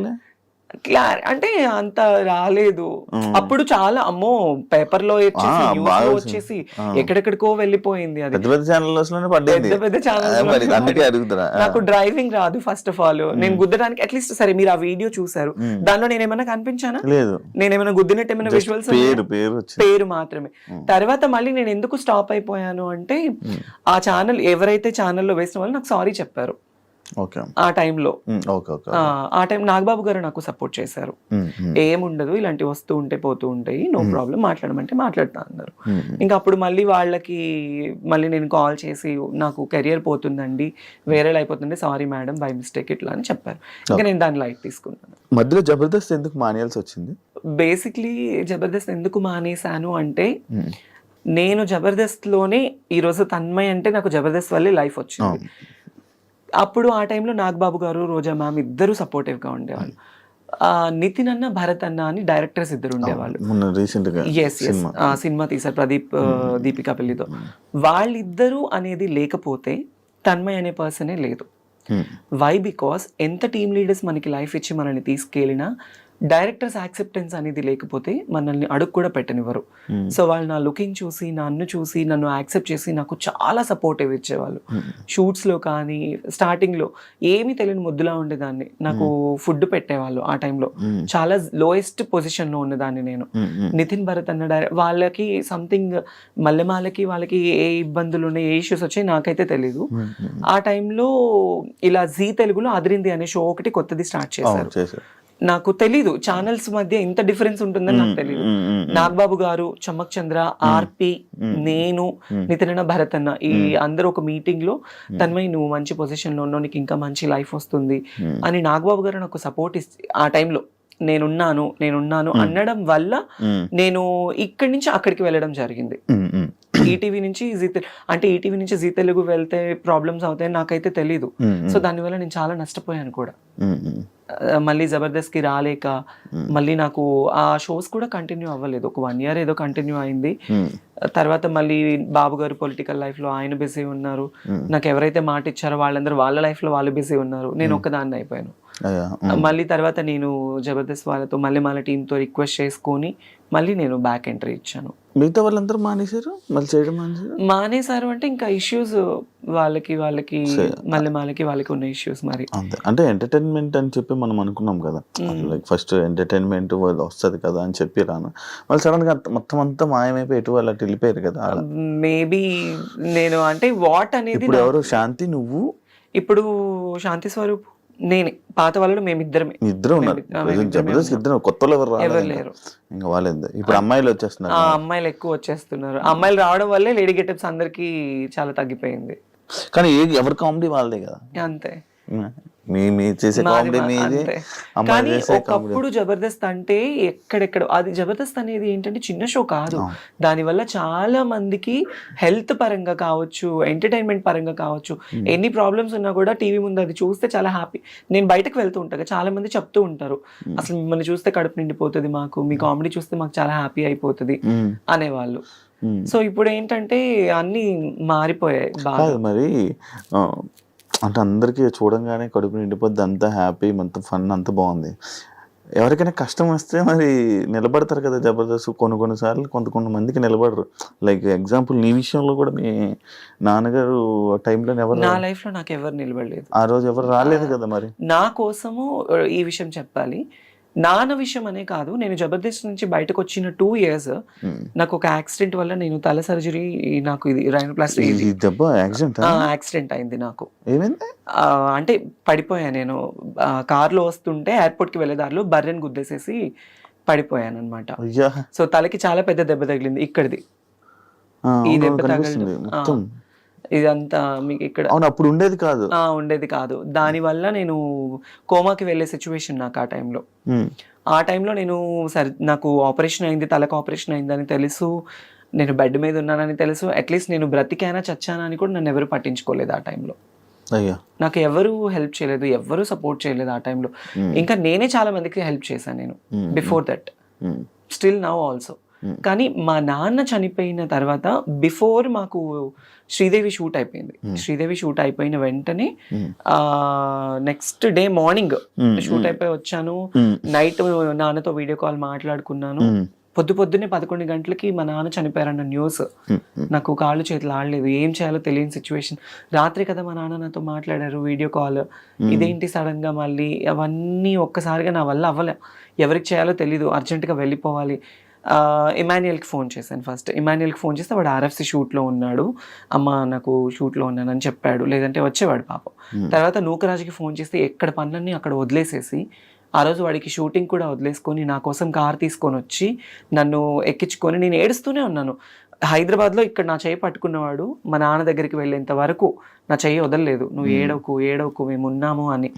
అంటే అంత రాలేదు అప్పుడు. చాలా అమ్మో పేపర్ లో వచ్చేసి ఎక్కడెక్కడికో వెళ్ళిపోయింది. అది పెద్ద పెద్ద ఛానల్స్. నాకు డ్రైవింగ్ రాదు ఫస్ట్ ఆఫ్ ఆల్. నేను గుద్దడానికి అట్లీస్ట్, సరే మీరు ఆ వీడియో చూసారు, దానిలో నేనేమైనా కనిపించానా? లేదు. నేనేమైనా గుద్దినట్టు ఏమైనా విజువల్స్? పేరు మాత్రమే. తర్వాత మళ్ళీ నేను ఎందుకు స్టాప్ అయిపోయాను అంటే, ఆ ఛానల్ ఎవరైతే ఛానల్లో వేసిన వాళ్ళు నాకు సారీ చెప్పారు ఆ టైంలో. ఆ టైం నాగబాబు గారు నాకు సపోర్ట్ చేశారు. ఏముండదు, ఇలాంటివి వస్తూ ఉంటే పోతూ ఉంటాయి, నో ప్రాబ్లం, మాట్లాడమంటే మాట్లాడుతా అన్నారు. ఇంకా అప్పుడు మళ్ళీ నేను కాల్ చేసి, నాకు కెరియర్ పోతుందండి, వేరే అయిపోతుంది, సారీ మేడం, బై మిస్టేక్ ఇట్లా అని చెప్పారు. ఇంకా నేను దాన్ని లైట్ తీసుకున్నాను. మధ్యలో జబర్దస్త్ ఎందుకు మానేయాల్సి వచ్చింది? బేసిక్లీ జబర్దస్త్ ఎందుకు మానేశాను అంటే, నేను జబర్దస్త్ లోనే ఈరోజు తన్మయ్ అంటే నాకు జబర్దస్త్ వల్లే లైఫ్ వచ్చింది. అప్పుడు ఆ టైంలో నాగబాబు గారు, రోజా మ్యామ్ ఇద్దరు సపోర్టివ్ గా ఉండేవాళ్ళు. నితిన్ అన్న, భరత్ అన్న అని డైరెక్టర్స్ ఇద్దరు ఉండేవాళ్ళు. సినిమా తీశారు ప్రదీప్, దీపికా పెళ్లితో. వాళ్ళిద్దరూ అనేది లేకపోతే తన్మయ్ అనే పర్సనే లేదు. వై? బికాస్ ఎంత టీమ్ లీడర్స్ మనకి లైఫ్ ఇచ్చి మనల్ని తీసుకెళ్ళినా డైరెక్టర్స్ యాక్సెప్టెన్స్ అనేది లేకపోతే మనల్ని అడుగు కూడా పెట్టనివ్వరు. సో వాళ్ళు నా లుకింగ్ చూసి, నన్ను చూసి, నన్ను యాక్సెప్ట్ చేసి నాకు చాలా సపోర్టివ్ ఇచ్చేవాళ్ళు. షూట్స్ లో కానీ, స్టార్టింగ్ లో ఏమీ తెలియని ముద్దులా ఉండేదాన్ని. నాకు ఫుడ్ పెట్టేవాళ్ళు ఆ టైంలో. చాలా లోయెస్ట్ పొజిషన్ లో ఉన్నదాన్ని నేను. నితిన్, భరత్ అన్న వాళ్ళకి సంథింగ్ మల్లెమాలకి వాళ్ళకి ఏ ఇబ్బందులు ఉన్నాయి, ఏ ఇష్యూస్ వచ్చాయి నాకైతే తెలీదు. ఆ టైంలో ఇలా జీ తెలుగులో అదిరింది అనే షో ఒకటి కొత్తది స్టార్ట్ చేశారు. నాకు తెలీదు ఛానల్స్ మధ్య ఇంత డిఫరెన్స్ ఉంటుందని నాకు తెలీదు. నాగబాబు గారు, చమ్మక్ చంద్ర, ఆర్పి, నేను, నితిన్, భరత్ అన్న ఈ అందరూ ఒక మీటింగ్ లో, తన్మయ్ నువ్వు మంచి పొజిషన్ లో ఉన్నావు, నీకు ఇంకా మంచి లైఫ్ వస్తుంది అని నాగబాబు గారు నాకు సపోర్ట్ ఇస్తే, ఆ టైంలో నేనున్నాను అనడం వల్ల నేను ఇక్కడి నుంచి అక్కడికి వెళ్ళడం జరిగింది. ఈటీవీ నుంచి అంటే ఈటీవీ నుంచి జీ తెలుగు వెళ్తే ప్రాబ్లమ్స్ అవుతాయని నాకైతే తెలీదు. సో దానివల్ల నేను చాలా నష్టపోయాను కూడా. మళ్ళీ జబర్దస్త్ కి రాలేక మళ్ళీ నాకు ఆ షోస్ కూడా కంటిన్యూ అవ్వలేదు. ఒక 1 year ఏదో కంటిన్యూ అయింది. తర్వాత మళ్ళీ బాబు గారు పొలిటికల్ లైఫ్ లో ఆయన బిజీ ఉన్నారు. నాకు ఎవరైతే మాట ఇచ్చారో వాళ్ళందరూ వాళ్ళ లైఫ్ లో వాళ్ళు బిజీ ఉన్నారు. నేను ఒక్కదాన్ని అయిపోయాను. మళ్ళీ తర్వాత నేను జబర్దస్త్ వాళ్ళతో మళ్ళీ టీంతో రిక్వెస్ట్ చేసుకొని మళ్ళీ నేను బ్యాక్ ఎంట్రీ ఇచ్చాను. మిగతా వాళ్ళందరూ మానేశారు, మళ్ళీ చేయడం మానేశారు అంటే ఇంకా ఇష్యూస్ వాళ్ళకి వాళ్ళకి ఉన్న ఇష్యూస్ మరి. అంతే, అంటే ఎంటర్టైన్మెంట్ అని చెప్పి మనం అనుకున్నాం కదా, లైక్ ఫస్ట్ ఎంటర్టైన్మెంట్ వస్తుంది కదా అని చెప్పి రాను, వాళ్ళు సడన్ గా మొత్తం అంతా మాయమైపోయి ఎటు వాళ్ళు అటు వెళ్ళిపోయారు కదా. మేబీ నేను అంటే వాట్ అనేది ఇప్పుడు ఎవరు శాంతి, నువ్వు, ఇప్పుడు శాంతి స్వరూప్, నేనే, పాత వాళ్ళు మేమిద్దరమే. ఇద్దరు ఉన్నారు జబర్దస్త్, ఇద్దరు, కొత్త వాళ్ళు ఎవరు లేరు. ఇంకా వాళ్ళే. ఇప్పుడు అమ్మాయిలు వచ్చేస్తున్నారు, అమ్మాయిలు ఎక్కువ వచ్చేస్తున్నారు. అమ్మాయిలు రావడం వల్లే లేడీ గెటప్స్ అందరికి చాలా తగ్గిపోయింది. కానీ ఎవరి కామెడీ వాళ్ళదే కదా. అంతే, మీ చేసే కామెడీ మీదే. కానీ ఒకప్పుడు జబర్దస్త్ అంటే ఎక్కడెక్కడ, అది జబర్దస్త్ అనేది ఏంటంటే చిన్న షో కాదు. దానివల్ల చాలా మందికి హెల్త్ పరంగా కావచ్చు, ఎంటర్టైన్మెంట్ పరంగా కావచ్చు, ఎన్ని ప్రాబ్లమ్స్ ఉన్నా కూడా టీవీ ముందు అది చూస్తే చాలా హ్యాపీ. నేను బయటకు వెళ్తూ ఉంటాను, చాలా మంది చెప్తూ ఉంటారు, అసలు మిమ్మల్ని చూస్తే కడుపు నిండిపోతుంది మాకు, మీ కామెడీ చూస్తే మాకు చాలా హ్యాపీ అయిపోతుంది అనేవాళ్ళు. సో ఇప్పుడు ఏంటంటే అన్ని మారిపోయాయి బాగా. మరి అంటే అందరికీ చూడంగానే కడుపు నిండిపోద్ది, అంతా హ్యాపీ, అంత ఫన్, అంత బాగుంది. ఎవరికైనా కష్టం వస్తే మరి నిలబడతారు కదా జబర్దస్త్. కొన్నిసార్లు కొంతమందికి నిలబడరు. లైక్ ఎగ్జాంపుల్ నీ విషయంలో కూడా మీ నాన్నగారు ఆ టైంలో ఎవరు, నా లైఫ్ లో నాకు ఎవరు నిలబడలేదు, ఆ రోజు ఎవరు రాలేదు కదా. మరి నా కోసము ఈ విషయం చెప్పాలి, నాన్న విషయం అనే కాదు, నేను జబర్దస్త్ నుంచి బయటకు వచ్చిన 2 years నాకు ఒక యాక్సిడెంట్ వల్ల నేను తల సర్జరీ, నాకు ఇది రైనోప్లాస్టీ యాక్సిడెంట్ అయింది. నాకు ఏమైంది అంటే పడిపోయా నేను, కార్లో వస్తుంటే ఎయిర్పోర్ట్ కి వెళ్ళే దారిలో బర్రెని గుద్దేసేసి పడిపోయాను అనమాట. సో తలకి చాలా పెద్ద దెబ్బ తగిలింది, ఇక్కడిది ఈ దెబ్బ తగలడం ఇదంతా మీకు ఇక్కడ అప్పుడు ఉండేది కాదు. దానివల్ల నేను కోమాకి వెళ్ళే సిచ్యువేషన్ నాకు ఆ టైంలో నేను నాకు ఆపరేషన్ అయింది, తలకు ఆపరేషన్ అయిందని తెలుసు, నేను బెడ్ మీద ఉన్నానని తెలుసు, అట్లీస్ట్ నేను బ్రతికానా చచ్చానా అని కూడా నన్ను ఎవరు పట్టించుకోలేదు ఆ టైంలో. నాకు ఎవరు హెల్ప్ చేయలేదు, ఎవరు సపోర్ట్ చేయలేదు ఆ టైంలో. ఇంకా నేనే చాలా మందికి హెల్ప్ చేశాను నేను before that, still now also. కానీ మా నాన్న చనిపోయిన తర్వాత బిఫోర్ మాకు శ్రీదేవి షూట్ అయిపోయింది. శ్రీదేవి షూట్ అయిపోయిన వెంటనే నెక్స్ట్ డే మార్నింగ్ షూట్ అయిపోయి వచ్చాను. నైట్ నాన్నతో వీడియో కాల్ మాట్లాడుకున్నాను. పొద్దున్నే 11 గంటలకి మా నాన్న చనిపోయారన్న న్యూస్. నాకు కాళ్ళు చేతులు ఆడలేదు, ఏం చేయాలో తెలియని సిచ్యువేషన్. రాత్రి కదా మా నాన్న నాతో మాట్లాడారు వీడియో కాల్. ఇదేంటి సడన్ గా మళ్ళీ, అవన్నీ ఒక్కసారిగా నా వల్ల అవ్వలే, ఎవరికి చేయాలో తెలీదు, అర్జెంటుగా వెళ్ళిపోవాలి. ఇమాన్యుయల్కి ఫోన్ చేశాను. ఫస్ట్ ఇమాన్యుయల్కి ఫోన్ చేస్తే వాడు ఆర్ఎఫ్సి షూట్లో ఉన్నాడు, అమ్మ నాకు షూట్లో ఉన్నానని చెప్పాడు, లేదంటే వచ్చేవాడు పాపం. తర్వాత నూకరాజుకి ఫోన్ చేస్తే ఎక్కడ పనులన్నీ అక్కడ వదిలేసేసి, ఆ రోజు వాడికి షూటింగ్ కూడా వదిలేసుకొని నా కోసం కార్ తీసుకొని వచ్చి నన్ను ఎక్కించుకొని, నేను ఏడుస్తూనే ఉన్నాను. హైదరాబాద్లో ఇక్కడ నా చెయ్యి పట్టుకున్నవాడు మా నాన్న దగ్గరికి వెళ్ళేంత వరకు నా చెయ్యి వదలలేదు, నువ్వు ఏడవకు మేము ఉన్నాము అని.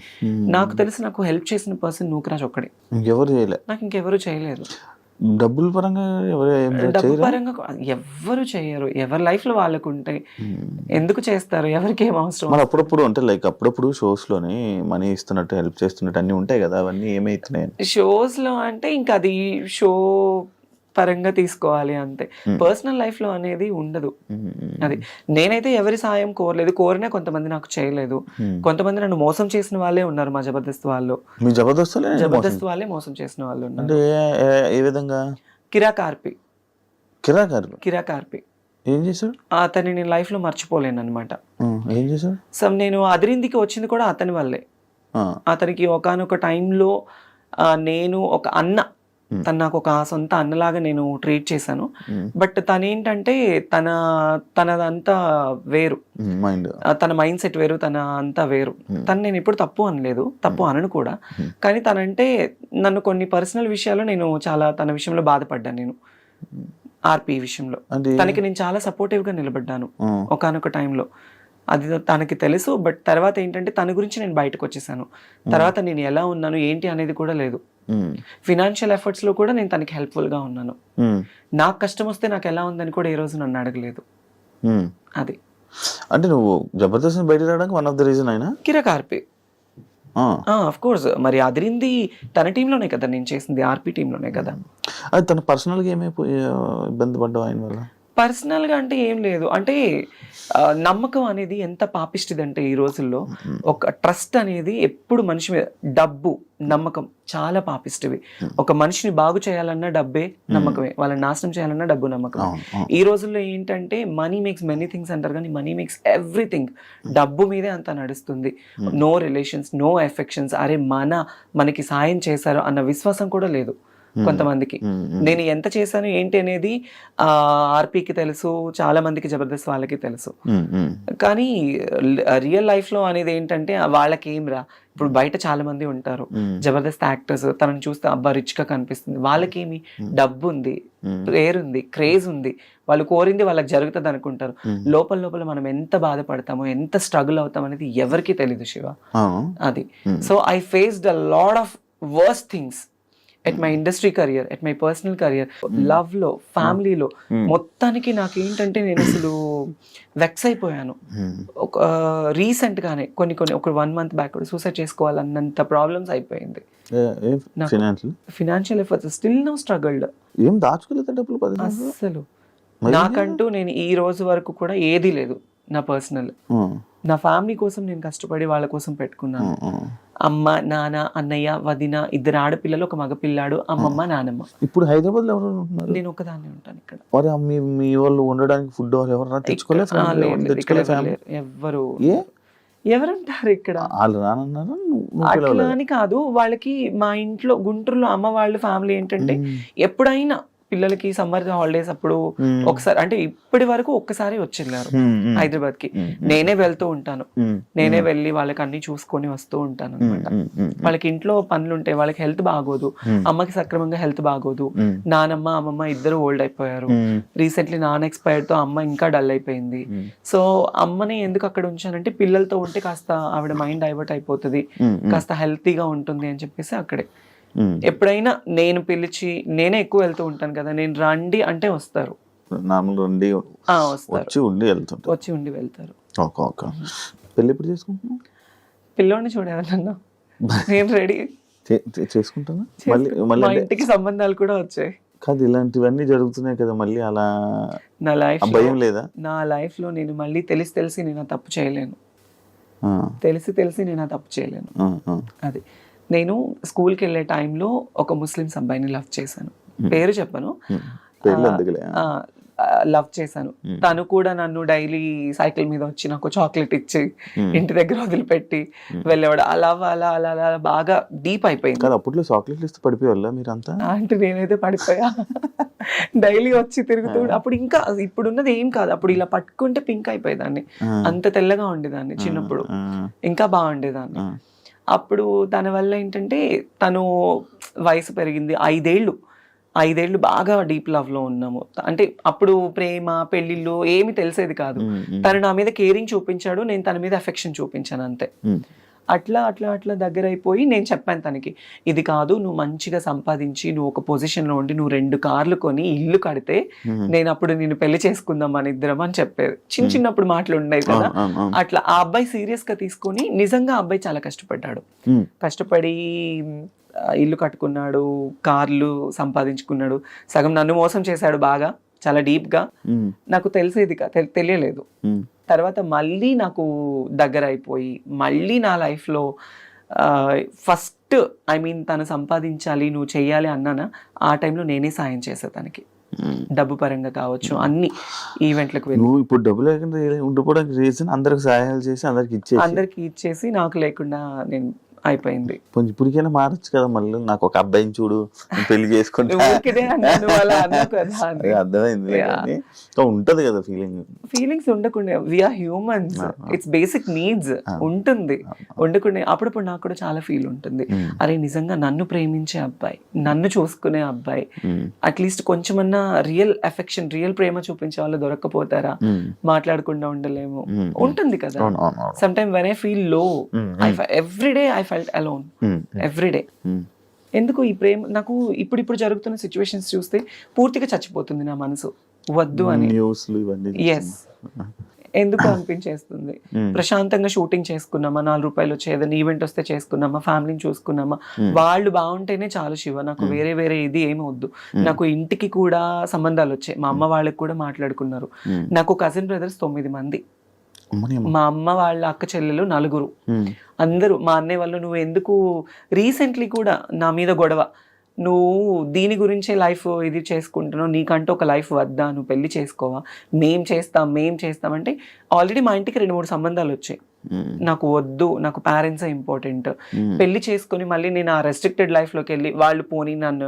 నాకు తెలిసి నాకు హెల్ప్ చేసిన పర్సన్ నూకరాజు ఒక్కడే, నాకు ఇంకెవరు చేయలేదు. డబ్బుల పరంగా ఎవ్వరు చేయరు, ఎవరి లైఫ్ లో వాళ్ళకు ఉంటాయి, ఎందుకు చేస్తారు, ఎవరికి ఏం అవసరం. మరి అప్పుడప్పుడు అంటే లైక్ అప్పుడప్పుడు షోస్ లోని మనీ ఇస్తున్నట్టు, హెల్ప్ చేస్తున్నట్టు అన్ని ఉంటాయి కదా, అవన్నీ ఏమైతున్నాయి షోస్ లో అంటే ఇంకా అది షో పరంగా తీసుకోవాలి అంతే. పర్సనల్ లైఫ్ లో అనేది ఉండదు. అది నేనైతే ఎవరి సాయం కోరలేదు, కోరినా కొంతమంది నాకు చేయలేదు. కొంతమంది నన్ను మోసం చేసిన వాళ్ళే ఉన్నారు మా జబర్దస్త్ వాళ్ళు. జబర్దస్త్ వాళ్ళే మోసం చేసిన వాళ్ళు ఉన్నారు. ఏ విధంగా? కిరాకార్పి ఏం చేశాడు? అతన్ని నేను లైఫ్ లో మర్చిపోలేను అనమాట. ఏం చేశాడు? సో నేను అదిరిందికి వచ్చింది కూడా అతని వల్లే. అతనికి ఒకానొక టైంలో నేను ఒక అన్న, తను నాకు ఒక సొంత అన్నలాగా నేను ట్రీట్ చేశాను. బట్ తనేంటంటే తనదంతా వేరు, తన మైండ్ సెట్ వేరు, తన అంతా వేరు. తను నేను ఎప్పుడు తప్పు అనలేదు, తప్పు అనను కూడా. కానీ తనంటే నన్ను కొన్ని పర్సనల్ విషయాల్లో నేను చాలా తన విషయంలో బాధపడ్డాను. నేను ఆర్పి విషయంలో తనకి నేను చాలా సపోర్టివ్ గా నిలబడ్డాను ఒకానొక టైంలో. అది తనకి తెలుసు. బట్ తర్వాత ఏంటంటే తన గురించి నేను బయటకు వచ్చేసాను. తర్వాత నేను ఎలా ఉన్నాను ఏంటి అనేది కూడా లేదు. ఫినాన్షియల్ ఎఫర్ట్స్ లో కూడా నేను తనకి హెల్ప్ఫుల్ గా ఉన్నాను. నాకు కష్టం వస్తే నాకు ఎలా ఉందని కూడా ఏ రోజు నన్ను అడగలేదు. అది అంటే నువ్వు జబర్దస్త్ బయట రావడానికి వన్ ఆఫ్ ద రీజన్ అయినా కిరాక్ ఆర్పి. ఆఫ్ కోర్స్, మరి అదిరింది తన టీంలోనే కదా నేను చేసింది, ఆర్పి టీంలోనే కదా. అది తన పర్సనల్గా ఏమైపోయి ఇబ్బంది పడ్డావు ఆయన వల్ల? పర్సనల్ గా అంటే ఏం లేదు, అంటే నమ్మకం అనేది ఎంత పాపిష్టిది అంటే ఈ రోజుల్లో ఒక ట్రస్ట్ అనేది ఎప్పుడు మనిషి మీద, డబ్బు నమ్మకం చాలా పాపిష్టివి. ఒక మనిషిని బాగు చేయాలన్నా డబ్బే నమ్మకమే, వాళ్ళని నాశనం చేయాలన్నా డబ్బు నమ్మకమే. ఈ రోజుల్లో ఏంటంటే మనీ మేక్స్ మెనీ థింగ్స్ అంటారు, కానీ మనీ మేక్స్ ఎవ్రీథింగ్. డబ్బు మీదే అంత నడుస్తుంది. No relations, no affections. అరే మనకి సాయం చేశారు అన్న విశ్వాసం కూడా లేదు కొంతమందికి. నేను ఎంత చేశాను ఏంటి అనేది ఆర్పీకి తెలుసు, చాలా మందికి జబర్దస్త్ వాళ్ళకి తెలుసు. కానీ రియల్ లైఫ్ లో అనేది ఏంటంటే వాళ్ళకి ఏం రా, ఇప్పుడు బయట చాలా మంది ఉంటారు జబర్దస్త్ యాక్టర్స్, తనని చూస్తే అబ్బా రిచ్ గా కనిపిస్తుంది, వాళ్ళకేమి డబ్బు ఉంది, పేరు ఉంది, క్రేజ్ ఉంది, వాళ్ళు కోరింది వాళ్ళకి జరుగుతుంది అనుకుంటారు. లోపల లోపల మనం ఎంత బాధపడతామో, ఎంత స్ట్రగుల్ అవుతాం అనేది ఎవరికి తెలీదు శివ. అది so I faced a lot of verse things at my industry career, at my personal career, love లో, ఫ్యామిలీలో. మొత్తానికి నాకు ఏంటంటే నేను అసలు వెక్స్ అయిపోయాను. ఒక రీసెంట్ గానే ఒక 1 month బ్యాక్ సూసైడ్ చేసుకోవాలన్నంత ప్రాబ్లమ్స్ అయిపోయింది. Financial efforts still no struggled. ఏం దాచుకోలేదు డబ్బులు అసలు. నాకంటూ నేను ఈ రోజు వరకు కూడా ఏది లేదు నా పర్సనల్. నా ఫ్యామిలీ కోసం నేను కష్టపడి వాళ్ళ కోసం పెట్టుకున్నాను. అమ్మ, నాన్న, అన్నయ్య, వదిన, 2 ఆడపిల్లలు, 1 మగపిల్లాడు, అమ్మమ్మ, నానమ్మ. ఇప్పుడు హైదరాబాద్ లో ఎవరు ఉంటున్నారు? నేను ఒకదాన్ని ఉంటాను ఇక్కడ. మీ వాళ్ళు ఉండడానికి ఫుడ్ ఎవరన్నా తెచ్చుకోలేదు? ఎవరుంటారు ఇక్కడ? అట్లా అని కాదు, వాళ్ళకి మా ఇంట్లో గుంటూరులో అమ్మ వాళ్ళ ఫ్యామిలీ ఏంటంటే ఎప్పుడైనా పిల్లలకి సమ్మర్ హాలిడేస్ అప్పుడు ఒకసారి, అంటే ఇప్పటి వరకు ఒక్కసారి వచ్చేళ్ళారు హైదరాబాద్ కి. నేనే వెళ్తూ ఉంటాను, నేనే వెళ్ళి వాళ్ళకి అన్ని చూసుకొని వస్తూ ఉంటాను అనమాట. వాళ్ళకి ఇంట్లో పనులు ఉంటాయి, వాళ్ళకి హెల్త్ బాగోదు, అమ్మకి సక్రమంగా హెల్త్ బాగోదు, నానమ్మ అమ్మమ్మ ఇద్దరు ఓల్డ్ అయిపోయారు. రీసెంట్లీ నాన్న ఎక్స్పైర్డ్ తో అమ్మ ఇంకా డల్ అయిపోయింది. సో అమ్మని ఎందుకు అక్కడ ఉంచానంటే పిల్లలతో ఉంటే కాస్త ఆవిడ మైండ్ డైవర్ట్ అయిపోతుంది, కాస్త హెల్తీగా ఉంటుంది అని చెప్పేసి అక్కడే. ఎప్పుడైనా నేను పిలిచి, నేనే ఎక్కువ వెళ్తూ ఉంటాను కదా, నేను రండి అంటే వస్తారు, వచ్చి ఉండి వెళ్తారు. పెళ్లి ఎప్పుడు చేసుకుంటున్నావు? పిల్లోని చూడేవాళ్ళన్నా నేను రెడీ చేసుకుంటాను. మా ఇంటికి సంబంధాలు కూడా వచ్చాయి. కాదు, ఇలాంటివన్నీ జరుగుతున్నాయి కదా మళ్ళీ, అలా నా లైఫ్ భయం లేదా? నా లైఫ్ లో నేను మళ్ళీ తెలిసి నేను ఆ తప్పు చేయలేను. తెలిసి నేను ఆ తప్పు చేయలేను. అది నేను స్కూల్కి వెళ్ళే టైంలో ఒక ముస్లిమ్స్ అబ్బాయిని లవ్ చేశాను, పేరు చెప్పను, లవ్ చేశాను. తను కూడా నన్ను డైలీ సైకిల్ మీద వచ్చి నాకు చాక్లెట్ ఇచ్చి ఇంటి దగ్గర వదిలిపెట్టి వెళ్ళేవాడు. అలా అలా అలా అలా బాగా డీప్ అయిపోయింది. అప్పట్లో చాక్లెట్లు ఇస్తే పడిపోయేవాళ్ళ మీరంతా? అంటే నేనైతే పడిపోయా, డైలీ వచ్చి తిరుగుతూ. అప్పుడు ఇంకా ఇప్పుడున్నది ఏం కాదు, అప్పుడు ఇలా పట్టుకుంటే పింక్ అయిపోయేదాన్ని, అంత తెల్లగా ఉండేదాన్ని చిన్నప్పుడు, ఇంకా బాగుండేదాన్ని. అప్పుడు తన వల్ల ఏంటంటే తను వయసు పెరిగింది, 5 ఏళ్ళు బాగా డీప్ లవ్ లో ఉన్నాము. అంటే అప్పుడు ప్రేమ, పెళ్లిళ్ళు ఏమి తెలిసేది కాదు. తను నా మీద కేరింగ్ చూపించాడు, నేను తన మీద అఫెక్షన్ చూపించాను అంతే. అట్లా అట్లా అట్లా దగ్గర అయిపోయి నేను చెప్పాను తనకి, ఇది కాదు, నువ్వు మంచిగా సంపాదించి నువ్వు ఒక పొజిషన్ లో ఉండి నువ్వు 2 కార్లు కొని ఇల్లు కడితే నేను అప్పుడు నేను పెళ్లి చేసుకుందాం మన ఇద్దరం అని చెప్పేది. చిన్నప్పుడు మాటలు ఉండేవి కదా. అట్లా ఆ అబ్బాయి సీరియస్ గా తీసుకొని, నిజంగా ఆ అబ్బాయి చాలా కష్టపడ్డాడు, కష్టపడి ఇల్లు కట్టుకున్నాడు, కార్లు సంపాదించుకున్నాడు. సగం నన్ను మోసం చేశాడు బాగా, చాలా డీప్ గా. నాకు తెలియలేదు. తర్వాత మళ్ళీ నాకు దగ్గర అయిపోయి, మళ్ళీ నా లైఫ్ లో ఫస్ట్ తను సంపాదించాలి, నువ్వు చెయ్యాలి అన్నానా, ఆ టైంలో నేనే సాయం చేసా తనకి, డబ్బు పరంగా కావచ్చు, అన్ని ఈవెంట్లకు వెళ్ళి. ఇప్పుడు డబ్బు లేకుండా ఉండిపోవడానికి రీజన్ అందరికి సహాయాలు చేసి అందరికి ఇచ్చేసి నాకు లేకుండా నేను అయిపోయింది. ఇప్పటికైనా మారచ్చు కదా, మళ్ళీ నాకు ఒక అబ్బాయిని చూడు, పెళ్లి చేసుకుంటా, అర్థమైంది. ఉంటది కదా ఫీలింగ్స్ ఉండకుండా, we are humans, it's basic needs ఉంటుంది. ఉండకుండా అప్పుడప్పుడు నాకు కూడా చాలా ఫీల్ ఉంటుంది, అరే నిజంగా నన్ను ప్రేమించే అబ్బాయి, నన్ను చూసుకునే అబ్బాయి, అట్లీస్ట్ కొంచెమన్నా రియల్ అఫెక్షన్, రియల్ ప్రేమ చూపించే వాళ్ళు దొరక్కపోతారా, మాట్లాడకుండా ఉండలేము, ఉంటుంది కదా. Some time when I feel low, every day I felt alone every day. ఎందుకు ఈ ప్రేమ నాకు ఇప్పుడు జరుగుతున్న సిచ్యువేషన్స్ చూస్తే పూర్తిగా చచ్చిపోతుంది నా మనసు, వద్దు అని. న్యూస్లు ఇవన్నీ ఎస్, ఎందుకు అనిపించేస్తుంది. ప్రశాంతంగా షూటింగ్ చేసుకున్నామా, 4 రూపాయలు వచ్చే ఏదైనా ఈవెంట్ వస్తే చేసుకున్నామా, ఫ్యామిలీని చూసుకున్నామా, వాళ్ళు బాగుంటేనే చాలు శివ. నాకు వేరే ఇది ఏమి వద్దు. నాకు ఇంటికి కూడా సంబంధాలు వచ్చాయి, మా అమ్మ వాళ్ళకి కూడా మాట్లాడుకున్నారు. నాకు కజిన్ బ్రదర్స్ 9 మంది, మా అమ్మ వాళ్ళ అక్క చెల్లెలు 4, అందరూ. మా అన్నయ్య వాళ్ళు నువ్వు ఎందుకు రీసెంట్లీ కూడా నా మీద గొడవ, నువ్వు దీని గురించే లైఫ్ ఇది చేసుకుంటున్నావు, నీకంటూ ఒక లైఫ్ వద్దా, నువ్వు పెళ్లి చేసుకోవా, మేం చేస్తాం అంటే ఆల్రెడీ మా ఇంటికి 2-3 సంబంధాలు వచ్చాయి. నాకు వద్దు, నాకు పేరెంట్సే ఇంపార్టెంట్. పెళ్లి చేసుకుని మళ్ళీ నేను ఆ రెస్ట్రిక్టెడ్ లైఫ్లోకి వెళ్ళి వాళ్ళు పోనీ నన్ను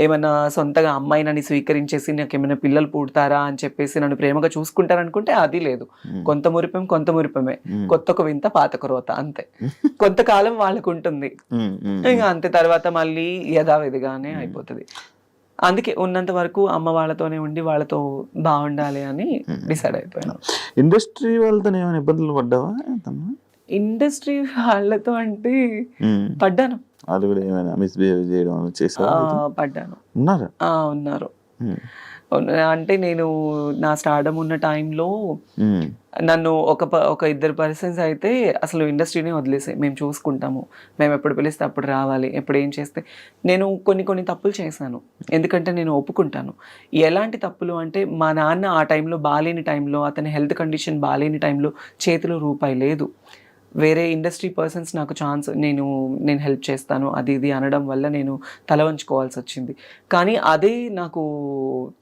ఏమైనా సొంతగా అమ్మాయి నన్ను స్వీకరించేసి నాకు ఏమైనా పిల్లలు పుడతారా అని చెప్పేసి నన్ను ప్రేమగా చూసుకుంటారనుకుంటే అది లేదు. కొంత మురిపమే, కొత్తకు వింత పాతకు రోత, అంతే. కొంతకాలం వాళ్ళకు ఉంటుంది, ఇంకా అంతే. తర్వాత మళ్ళీ యథావిధిగానే అయిపోతుంది. అందుకే ఉన్నంత వరకు అమ్మ వాళ్ళతోనే ఉండి వాళ్ళతో బాగుండాలి అని డిసైడ్ అయిపోయాను. ఇండస్ట్రీ వాళ్ళతో ఏమైనా ఇబ్బందులు పడ్డావా? ఇండస్ట్రీ వాళ్ళతో అంటే పడ్డాను. వాళ్ళు కూడా ఏమైనా మిస్బిహేవ్ చేయడం చేశారా? పడ్డాను. ఉన్నారు. అంటే నేను నా స్టార్డమ్ ఉన్న టైంలో నన్ను ఒక 2 పర్సన్స్ అయితే అసలు ఇండస్ట్రీనే వదిలేసాయి, మేము చూసుకుంటాము, మేము ఎప్పుడు పిలిస్తే అప్పుడు రావాలి, ఎప్పుడు ఏం చేస్తే. నేను కొన్ని తప్పులు చేశాను, ఎందుకంటే నేను ఒప్పుకుంటాను. ఎలాంటి తప్పులు అంటే మా నాన్న ఆ టైంలో బాలేని టైంలో, అతని హెల్త్ కండిషన్ బాలేని టైంలో చేతిలో రూపాయి లేదు. వేరే ఇండస్ట్రీ పర్సన్స్ నాకు ఛాన్స్, నేను హెల్ప్ చేస్తాను అది ఇది అనడం వల్ల నేను తల వంచుకోవాల్సి వచ్చింది. కానీ అదే నాకు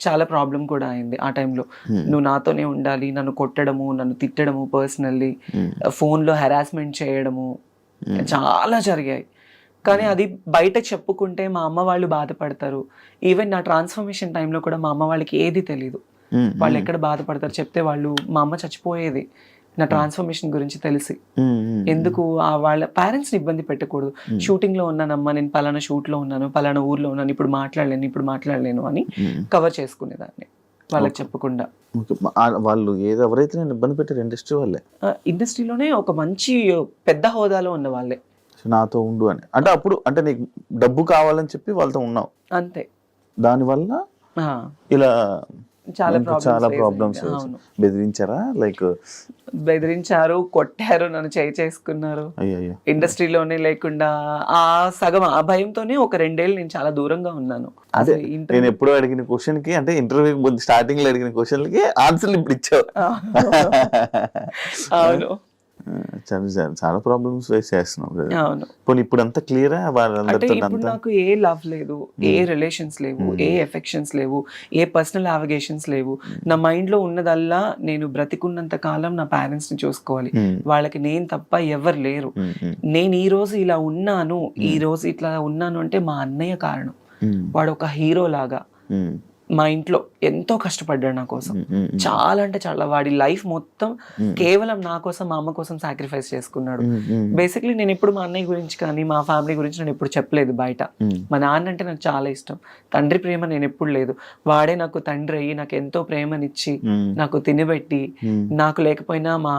చాలా ప్రాబ్లం కూడా అయింది ఆ టైంలో. నువ్వు నాతోనే ఉండాలి, నన్ను కొట్టడము, నన్ను తిట్టడము, పర్సనల్లీ ఫోన్లో హెరాస్మెంట్ చేయడము చాలా జరిగాయి. కానీ అది బయట చెప్పుకుంటే మా అమ్మ వాళ్ళు బాధపడతారు. ఈవెన్ నా ట్రాన్స్ఫర్మేషన్ టైంలో కూడా మా అమ్మ వాళ్ళకి ఏది తెలీదు, వాళ్ళు ఎక్కడ బాధపడతారు చెప్తే. వాళ్ళు, మా అమ్మ చచ్చిపోయేది నా ట్రాన్స్ఫర్మేషన్ గురించి తెలిసి. ఎందుకు వాళ్ళ పేరెంట్స్ని ఇబ్బంది పెట్టకూడదు. షూటింగ్లో ఉన్నానమ్మా, నేను పలానా షూట్లో ఉన్నాను, పలానా ఊర్లో ఉన్నాను, ఇప్పుడు మాట్లాడలేను అని కవర్ చేసుకునేదాన్ని వాళ్ళకి చెప్పకుండా. వాళ్ళు ఎవరైతే నేను ఇబ్బంది పెట్టారు ఇండస్ట్రీ వాళ్ళే, ఇండస్ట్రీలోనే ఒక మంచి పెద్ద హోదాలో ఉన్న వాళ్ళే నాతో ఉండు అని. అంటే అప్పుడు అంటే నీకు డబ్బు కావాలని చెప్పి వాళ్ళతో ఉన్నావు అంతే, దానివల్ల ఇలా చాలా ప్రాబ్లమ్స్. బెదిరించారా? బెదిరించారు, కొట్టారు, నన్ను చేసుకున్నారు. ఇండస్ట్రీలోనే లేకుండా ఆ సగం ఆ భయంతోనే ఒక 2 ఏళ్ళు నేను చాలా దూరంగా ఉన్నాను. అదే నేను ఎప్పుడో అడిగిన క్వశ్చన్ కి, అంటే ఇంటర్వ్యూ స్టార్టింగ్ లో అడిగిన క్వశ్చన్లకి ఆన్సర్లు ఇప్పుడు ఇచ్చావు. అవును, చాలా ప్రాబ్లమ్స్ ఫేస్ చేస్తున్నావు. ఇప్పుడు అంతా క్లియరా? అంటే ఇప్పుడు నాకు ఏ లవ్ లేదు, ఏ రిలేషన్స్ లేవు, ఏ ఎఫెక్షన్స్ లేవు, ఏ పర్సనల్ అలిగేషన్స్ లేవు. నా మైండ్ లో ఉన్నదల్లా నేను బ్రతికున్నంత కాలం నా పేరెంట్స్ ని చూసుకోవాలి, వాళ్ళకి నేను తప్ప ఎవరు లేరు. నేను ఈ రోజు ఇలా ఉన్నాను, ఈ రోజు ఇట్లా ఉన్నాను అంటే మా అన్నయ్య కారణం. వాడు ఒక హీరో లాగా మా ఇంట్లో ఎంతో కష్టపడ్డాడు నా కోసం, చాలా అంటే చాలా. వాడి లైఫ్ మొత్తం కేవలం నా కోసం, మా అమ్మ కోసం సాక్రిఫైస్ చేసుకున్నాడు. బేసిక్లీ నేను ఎప్పుడు మా అన్నయ్య గురించి కానీ మా ఫ్యామిలీ గురించి నేను ఎప్పుడు చెప్పలేదు బయట. మా నాన్న అంటే నాకు చాలా ఇష్టం, తండ్రి ప్రేమ నేను ఎప్పుడు లేదు. వాడే నాకు తండ్రి అయ్యి నాకు ఎంతో ప్రేమనిచ్చి, నాకు తినబెట్టి, నాకు లేకపోయినా మా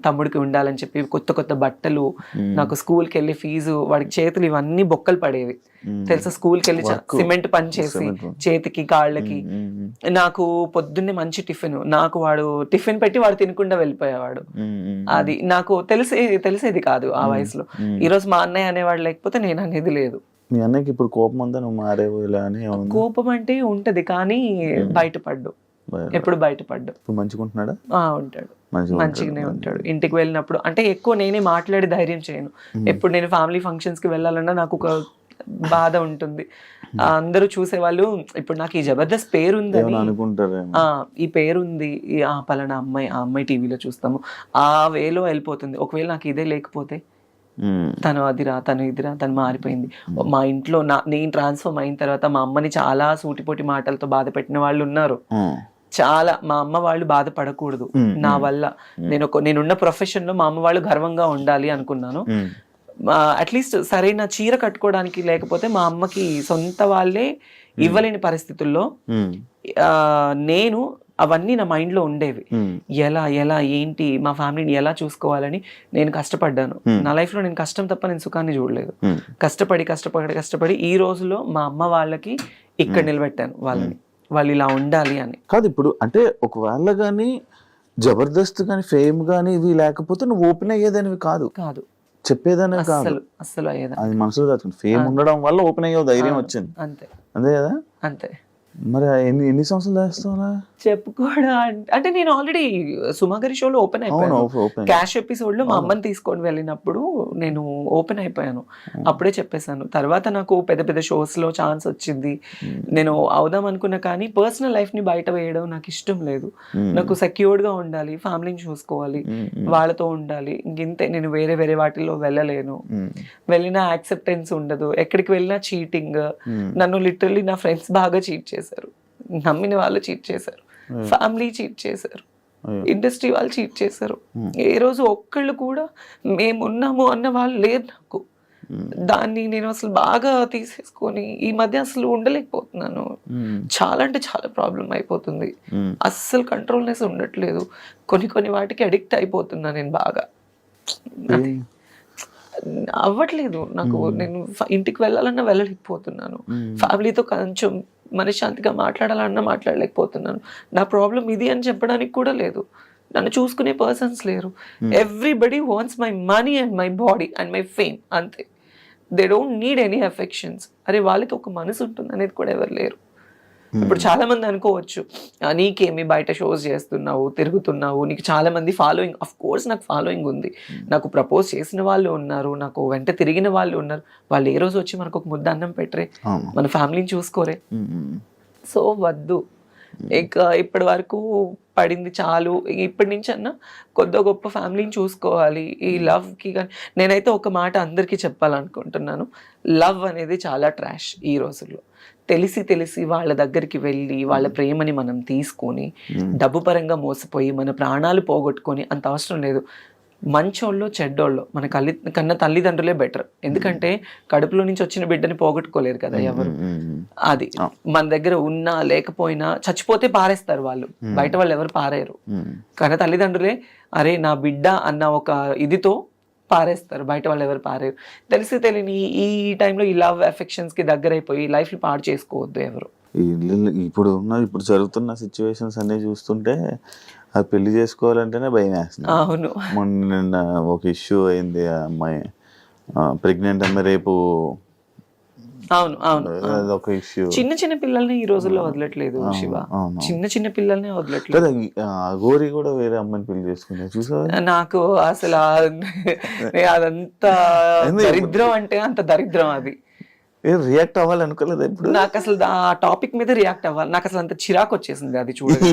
తమ్ముడికి ఉండాలని చెప్పి కొత్త బట్టలు, నాకు స్కూల్కి వెళ్ళి ఫీజు, వాడికి చేతులు ఇవన్నీ బొక్కలు పడేవి తెలుసా. స్కూల్కి వెళ్ళి సిమెంట్ పని చేసి చేతికి కాళ్ళకి, నాకు పొద్దున్నే మంచి టిఫిన్, నాకు వాడు టిఫిన్ పెట్టి వాడు తినకుండా వెళ్ళిపోయేవాడు. అది నాకు తెలిసేది కాదు ఆ వయసులో. ఈ రోజు మా అన్నయ్య అనేవాడు లేకపోతే నేను అనేది లేదు. మీ అన్నయ్యకి ఇప్పుడు కోపం ఉందా నువ్వు మారేవు ఇలా అని? కోపం అంటే ఉంటది కానీ బయటపడ్డు, ఎప్పుడు బయటపడ్డు. మంచిగుంటున్నాడా? ఉంటాడు, మంచిగానే ఉంటాడు. ఇంటికి వెళ్ళినప్పుడు అంటే ఎక్కువ నేనే మాట్లాడి ధైర్యం చేయను. ఎప్పుడు నేను ఫ్యామిలీ ఫంక్షన్స్ కి వెళ్ళాలన్నా నాకు ఒక బాధ ఉంటుంది. అందరూ చూసేవాళ్ళు ఇప్పుడు నాకు ఈ జబర్దస్త్ పేరు ఉందని అనుకుంటారు, ఈ పేరుంది, ఆ పలానా అమ్మాయి, ఆ అమ్మాయి టీవీలో చూస్తాము, ఆ వేలో వెళ్ళిపోతుంది. ఒకవేళ నాకు ఇదే లేకపోతే తను అదిరా, తను ఇదిరా, తను మారిపోయింది. మా ఇంట్లో నేను ట్రాన్స్ఫర్మ్ అయిన తర్వాత మా అమ్మని చాలా సూటిపోటి మాటలతో బాధ పెట్టిన వాళ్ళు ఉన్నారు. చాలా, మా అమ్మ వాళ్ళు బాధపడకూడదు నా వల్ల. నేనున్న ప్రొఫెషన్ లో మా అమ్మ వాళ్ళు గర్వంగా ఉండాలి అనుకున్నాను. అట్లీస్ట్ సరైన చీర కట్టుకోవడానికి లేకపోతే మా అమ్మకి సొంత వాళ్ళే ఇవ్వలేని పరిస్థితుల్లో నేను అవన్నీ నా మైండ్లో ఉండేవి. ఎలా ఎలా ఏంటి మా ఫ్యామిలీని ఎలా చూసుకోవాలని నేను కష్టపడ్డాను. నా లైఫ్లో నేను కష్టం తప్ప నేను సుఖాన్ని చూడలేదు. కష్టపడి ఈ రోజులో మా అమ్మ వాళ్ళకి ఇక్కడ నిలబెట్టాను వాళ్ళని, వాళ్ళు ఇలా ఉండాలి అని. కాదు ఇప్పుడు అంటే ఒకవేళ కానీ జబర్దస్త్ కానీ ఫేమ్ కానీ ఇవి లేకపోతే నువ్వు ఓపెన్ అయ్యేదానివి కాదు, కాదు చెప్పేదానే కాదు, అస్సలు అయ్యేదా. అది మనసులో దాచుకుని ఫేమ్ ఉండడం వల్ల ఓపెన్ అయ్యే ధైర్యం వచ్చింది. అంతే అంతే కదా. అంతే. మరి ఎన్ని సంవత్సరాలు చేస్తావా? చెప్పుకోవడం అంటే నేను ఆల్రెడీ సుమాగరి షోలో ఓపెన్ అయిపోయాను. క్యాష్ ఎపిసోడ్ లో మా అమ్మని తీసుకొని వెళ్ళినప్పుడు నేను ఓపెన్ అయిపోయాను. అప్పుడే చెప్పేశాను. తర్వాత నాకు పెద్ద పెద్ద షోస్ లో ఛాన్స్ వచ్చింది. నేను అవుదాం అనుకున్నా కానీ పర్సనల్ లైఫ్ ని బయట వేయడం నాకు ఇష్టం లేదు. నాకు సెక్యూర్డ్ గా ఉండాలి, ఫ్యామిలీని చూసుకోవాలి, వాళ్ళతో ఉండాలి. ఇంతే, నేను వేరే వేరే వాటిల్లో వెళ్ళలేను. వెళ్ళినా యాక్సెప్టెన్స్ ఉండదు, ఎక్కడికి వెళ్ళినా చీటింగ్. నన్ను లిటరల్లీ నా ఫ్రెండ్స్ బాగా చీట్ చేశారు, నమ్మిన వాళ్ళు చీట్ చేశారు, ఫ్యామిలీ చీట్ చేశారు, ఇండస్ట్రీ వాళ్ళు చీట్ చేశారు. ఏ రోజు ఒక్కళ్ళు కూడా మేమున్నాము అన్న వాళ్ళు లేరు నాకు. దాన్ని నేను అసలు బాగా తీసేసుకొని ఈ మధ్య అసలు ఉండలేకపోతున్నాను. చాలా అంటే చాలా ప్రాబ్లం అయిపోతుంది. అస్సలు కంట్రోల్నెస్ ఉండట్లేదు. కొన్ని వాటికి అడిక్ట్ అయిపోతున్నా నేను బాగా. అవ్వట్లేదు నాకు. నేను ఇంటికి వెళ్ళాలన్నా వెళ్ళలేకపోతున్నాను. ఫ్యామిలీతో కొంచెం మనశ్శాంతిగా మాట్లాడాలన్నా మాట్లాడలేకపోతున్నాను. నా ప్రాబ్లం ఇది అని చెప్పడానికి కూడా లేదు. నన్ను చూసుకునే పర్సన్స్ లేరు. Everybody wants my money and my body and my fame, అంతే. They don't need any affections. అరే వాళ్ళకి ఒక మనసు ఉంటుంది అనేది కూడా ఎవరు లేరు. ఇప్పుడు చాలా మంది అనుకోవచ్చు, నీకేమి బయట షోస్ చేస్తున్నావు, తిరుగుతున్నావు, నీకు చాలా మంది ఫాలోయింగ్. అఫ్ కోర్స్ నాకు ఫాలోయింగ్ ఉంది, నాకు ప్రపోజ్ చేసిన వాళ్ళు ఉన్నారు, నాకు వెంట తిరిగిన వాళ్ళు ఉన్నారు. వాళ్ళు ఏ రోజు వచ్చి మనకు ఒక ముద్ద అన్నం పెట్టరే, మన ఫ్యామిలీని చూసుకోరే. సో వద్దు, ఇక ఇప్పటి వరకు పడింది చాలు. ఇప్పటి నుంచి అన్నా కొద్ది గొప్ప ఫ్యామిలీని చూసుకోవాలి. ఈ లవ్కి కానీ నేనైతే ఒక మాట అందరికీ చెప్పాలనుకుంటున్నాను, లవ్ అనేది చాలా ట్రాష్ ఈ రోజుల్లో. తెలిసి వాళ్ళ దగ్గరికి వెళ్ళి వాళ్ళ ప్రేమని మనం తీసుకొని డబ్బు పరంగా మోసపోయి మన ప్రాణాలు పోగొట్టుకొని అంత అవసరం లేదు. మంచోళ్ళు చెడ్డోళ్ళు మన కన్న తల్లిదండ్రులే బెటర్. ఎందుకంటే కడుపులో నుంచి వచ్చిన బిడ్డని పోగొట్టుకోలేరు కదా ఎవరు. అది మన దగ్గర ఉన్నా లేకపోయినా చచ్చిపోతే పారేస్తారు వాళ్ళు, బయట వాళ్ళు ఎవరు పారేరు. కన్న తల్లిదండ్రులే అరే నా బిడ్డ అన్న ఒక ఇదితో పారేస్తారు, బయట వాళ్ళు ఎవరు పారేరు. తెలియని ఈ టైంలో ఈ లవ్ అఫెక్షన్స్ కి దగ్గర అయిపోయి లైఫ్ ని పాడు చేసుకోవద్దు ఎవరు. ఇప్పుడు జరుగుతున్న సిచ్యువేషన్స్ అన్ని చూస్తుంటే అది పెళ్లి చేసుకోవాలంటేనే భయం వేస్తుంది. అవును, మొన్న ఒక ఇష్యూ అయింది, ఆ అమ్మాయి ప్రెగ్నెంట్ అమ్మాయి రేపు. అవును ఒక ఇష్యూ. చిన్న పిల్లల్ని ఈ రోజుల్లో వదలట్లేదు శివ, చిన్న పిల్లల్ని వదలట్లేదు. గోరి కూడా వేరే అమ్మాయిని పెళ్లి చేసుకున్నా చూసా. నాకు అసలు అదంతా దరిద్రం అంటే అంత దరిద్రం. అది రియాక్ట్ అవ్వాలి అనుకోలేదు ఇప్పుడు. నాకు అసలు ఆ టాపిక్ మీద రియాక్ట్ అవ్వాలి, నాకు అసలు అంత చిరాకు వచ్చేసింది అది చూడండి.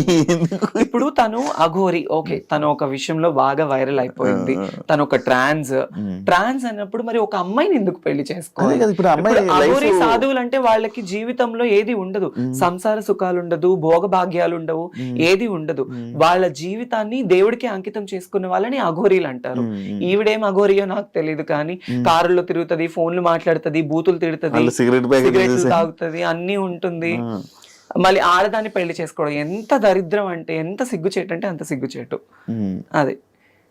ఇప్పుడు తను అఘోరి, ఓకే, తను ఒక విషయంలో బాగా వైరల్ అయిపోయింది. తను ఒక ట్రాన్స్ అన్నప్పుడు మరి ఒక అమ్మాయిని ఎందుకు పెళ్లి చేసుకోవాలి? అఘోరి సాధువులు అంటే వాళ్ళకి జీవితంలో ఏది ఉండదు, సంసార సుఖాలు ఉండదు, భోగ భాగ్యాలు ఉండవు, ఏది ఉండదు. వాళ్ళ జీవితాన్ని దేవుడికి అంకితం చేసుకున్న వాళ్ళని అఘోరీలు అంటారు. ఈవిడేం అఘోరియో నాకు తెలియదు కానీ కారులో తిరుగుతుంది, ఫోన్లు మాట్లాడుతుంది, బూతులు తిడుతుంది, సిగరెట్లు తాగుతుంది, అన్ని ఉంటుంది. మళ్ళీ ఆడదాన్ని పెళ్లి చేసుకోవడం ఎంత దరిద్రం అంటే, ఎంత సిగ్గుచేటు అంటే అంత సిగ్గుచేటు అది.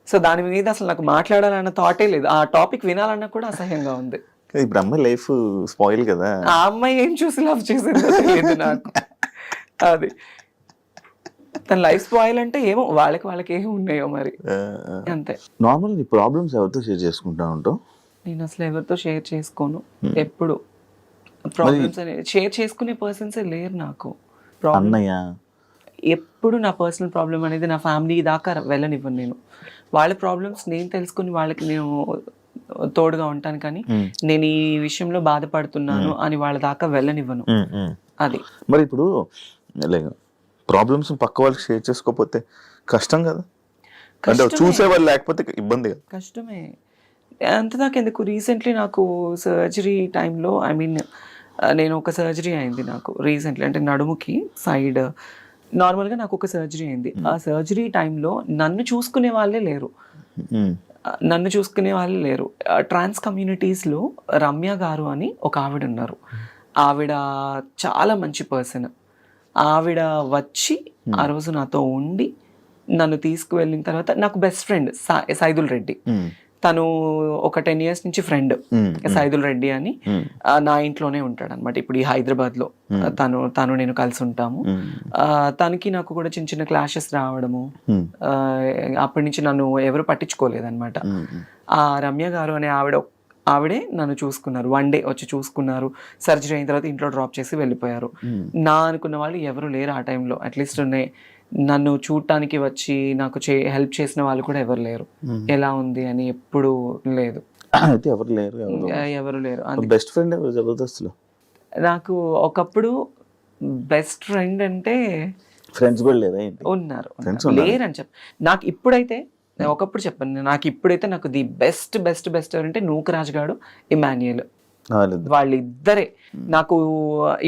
సో దాని మీద అసలు నాకు మాట్లాడాలన్న థాటే లేదు. ఆ టాపిక్ వినాలన్నా కూడా అసహ్యంగా ఉంది. ఇప్పుడు అమ్మాయి లైఫ్ స్పాయిల్ కదా. ఆ అమ్మాయి ఏం చూసి లవ్ చేసిందో తెలియదు నాకు. అది తన లైఫ్ స్పాయిల్ అంటే ఏమో వాళ్ళకి ఏమి ఉన్నాయో మరి, అంతే. నార్మల్ నీ ప్రాబ్లమ్స్ ఎవరితో షేర్ చేసుకుంటా ఉంటావు? నేను అసలు ఎవరితో షేర్ చేసుకోను. ఎప్పుడు ప్రాబ్లమ్స్ అనేది షేర్ చేసుకునే పర్సన్సే లేరు నాకు. అన్నయ్య ఎప్పుడు నా పర్సనల్ ప్రాబ్లం అనేది నా ఫ్యామిలీ దాకా వెళ్ళనివ్వను నేను. వాళ్ళ ప్రాబ్లమ్స్ నేను తెలుసుకుని వాళ్ళకి నేను తోడుగా ఉంటాను, కానీ నేను ఈ విషయంలో బాధపడుతున్నాను అని వాళ్ళ దాకా వెళ్ళనివ్వను. అది మరి ఇప్పుడు ప్రాబ్లమ్స్ పక్క వాళ్ళకి షేర్ చేసుకోకపోతే కష్టం కదా, చూసేవాళ్ళు లేకపోతే ఇబ్బంది. కష్టమే. అంతదాకా ఎందుకు, రీసెంట్లీ నాకు సర్జరీ టైంలో నేను ఒక సర్జరీ అయింది నాకు రీసెంట్లీ, అంటే నడుముకి సైడ్ నార్మల్గా నాకు ఒక సర్జరీ అయింది. ఆ సర్జరీ టైంలో నన్ను చూసుకునే వాళ్ళే లేరు. ట్రాన్స్ కమ్యూనిటీస్లో రమ్య గారు అని ఒక ఆవిడ ఉన్నారు. ఆవిడ చాలా మంచి పర్సన్. ఆవిడ వచ్చి ఆ రోజు నాతో ఉండి నన్ను తీసుకువెళ్ళిన తర్వాత నాకు బెస్ట్ ఫ్రెండ్ సైదుల్ రెడ్డి, తను ఒక 10 years నుంచి ఫ్రెండ్ సైదుల్ రెడ్డి అని, నా ఇంట్లోనే ఉంటాడు అనమాట ఇప్పుడు ఈ హైదరాబాద్ లో. తను నేను కలిసి ఉంటాము. తనకి నాకు కూడా చిన్న చిన్న క్లాషెస్ రావడము, అప్పటి నుంచి నన్ను ఎవరు పట్టించుకోలేదన్నమాట. ఆ రమ్య గారు అనే ఆవిడే నన్ను చూసుకున్నారు, 1 day వచ్చి చూసుకున్నారు. సర్జరీ అయిన తర్వాత ఇంట్లో డ్రాప్ చేసి వెళ్ళిపోయారు. నా అనుకున్న వాళ్ళు ఎవరు లేరు ఆ టైంలో. అట్లీస్ట్ నన్ను చూడటానికి వచ్చి నాకు హెల్ప్ చేసిన వాళ్ళు కూడా ఎవరు లేరు. ఎలా ఉంది అని ఎప్పుడు లేదు. అయితే ఎవరు లేరు. బెస్ట్ ఫ్రెండ్ జబర్దస్త్లో నాకు ఒకప్పుడు బెస్ట్ ఫ్రెండ్ అంటే ఫ్రెండ్స్ కూడా లేదా? ఉన్నారు, లేరని చెప్పి నాకు ఇప్పుడైతే ఒకప్పుడు చెప్పాను. నాకు ఇప్పుడైతే నాకు ది బెస్ట్ బెస్ట్ బెస్ట్ ఎవరంటే నూకరాజ్ గాడు, ఇమాన్యుయల్, వాళ్ళిద్దరే నాకు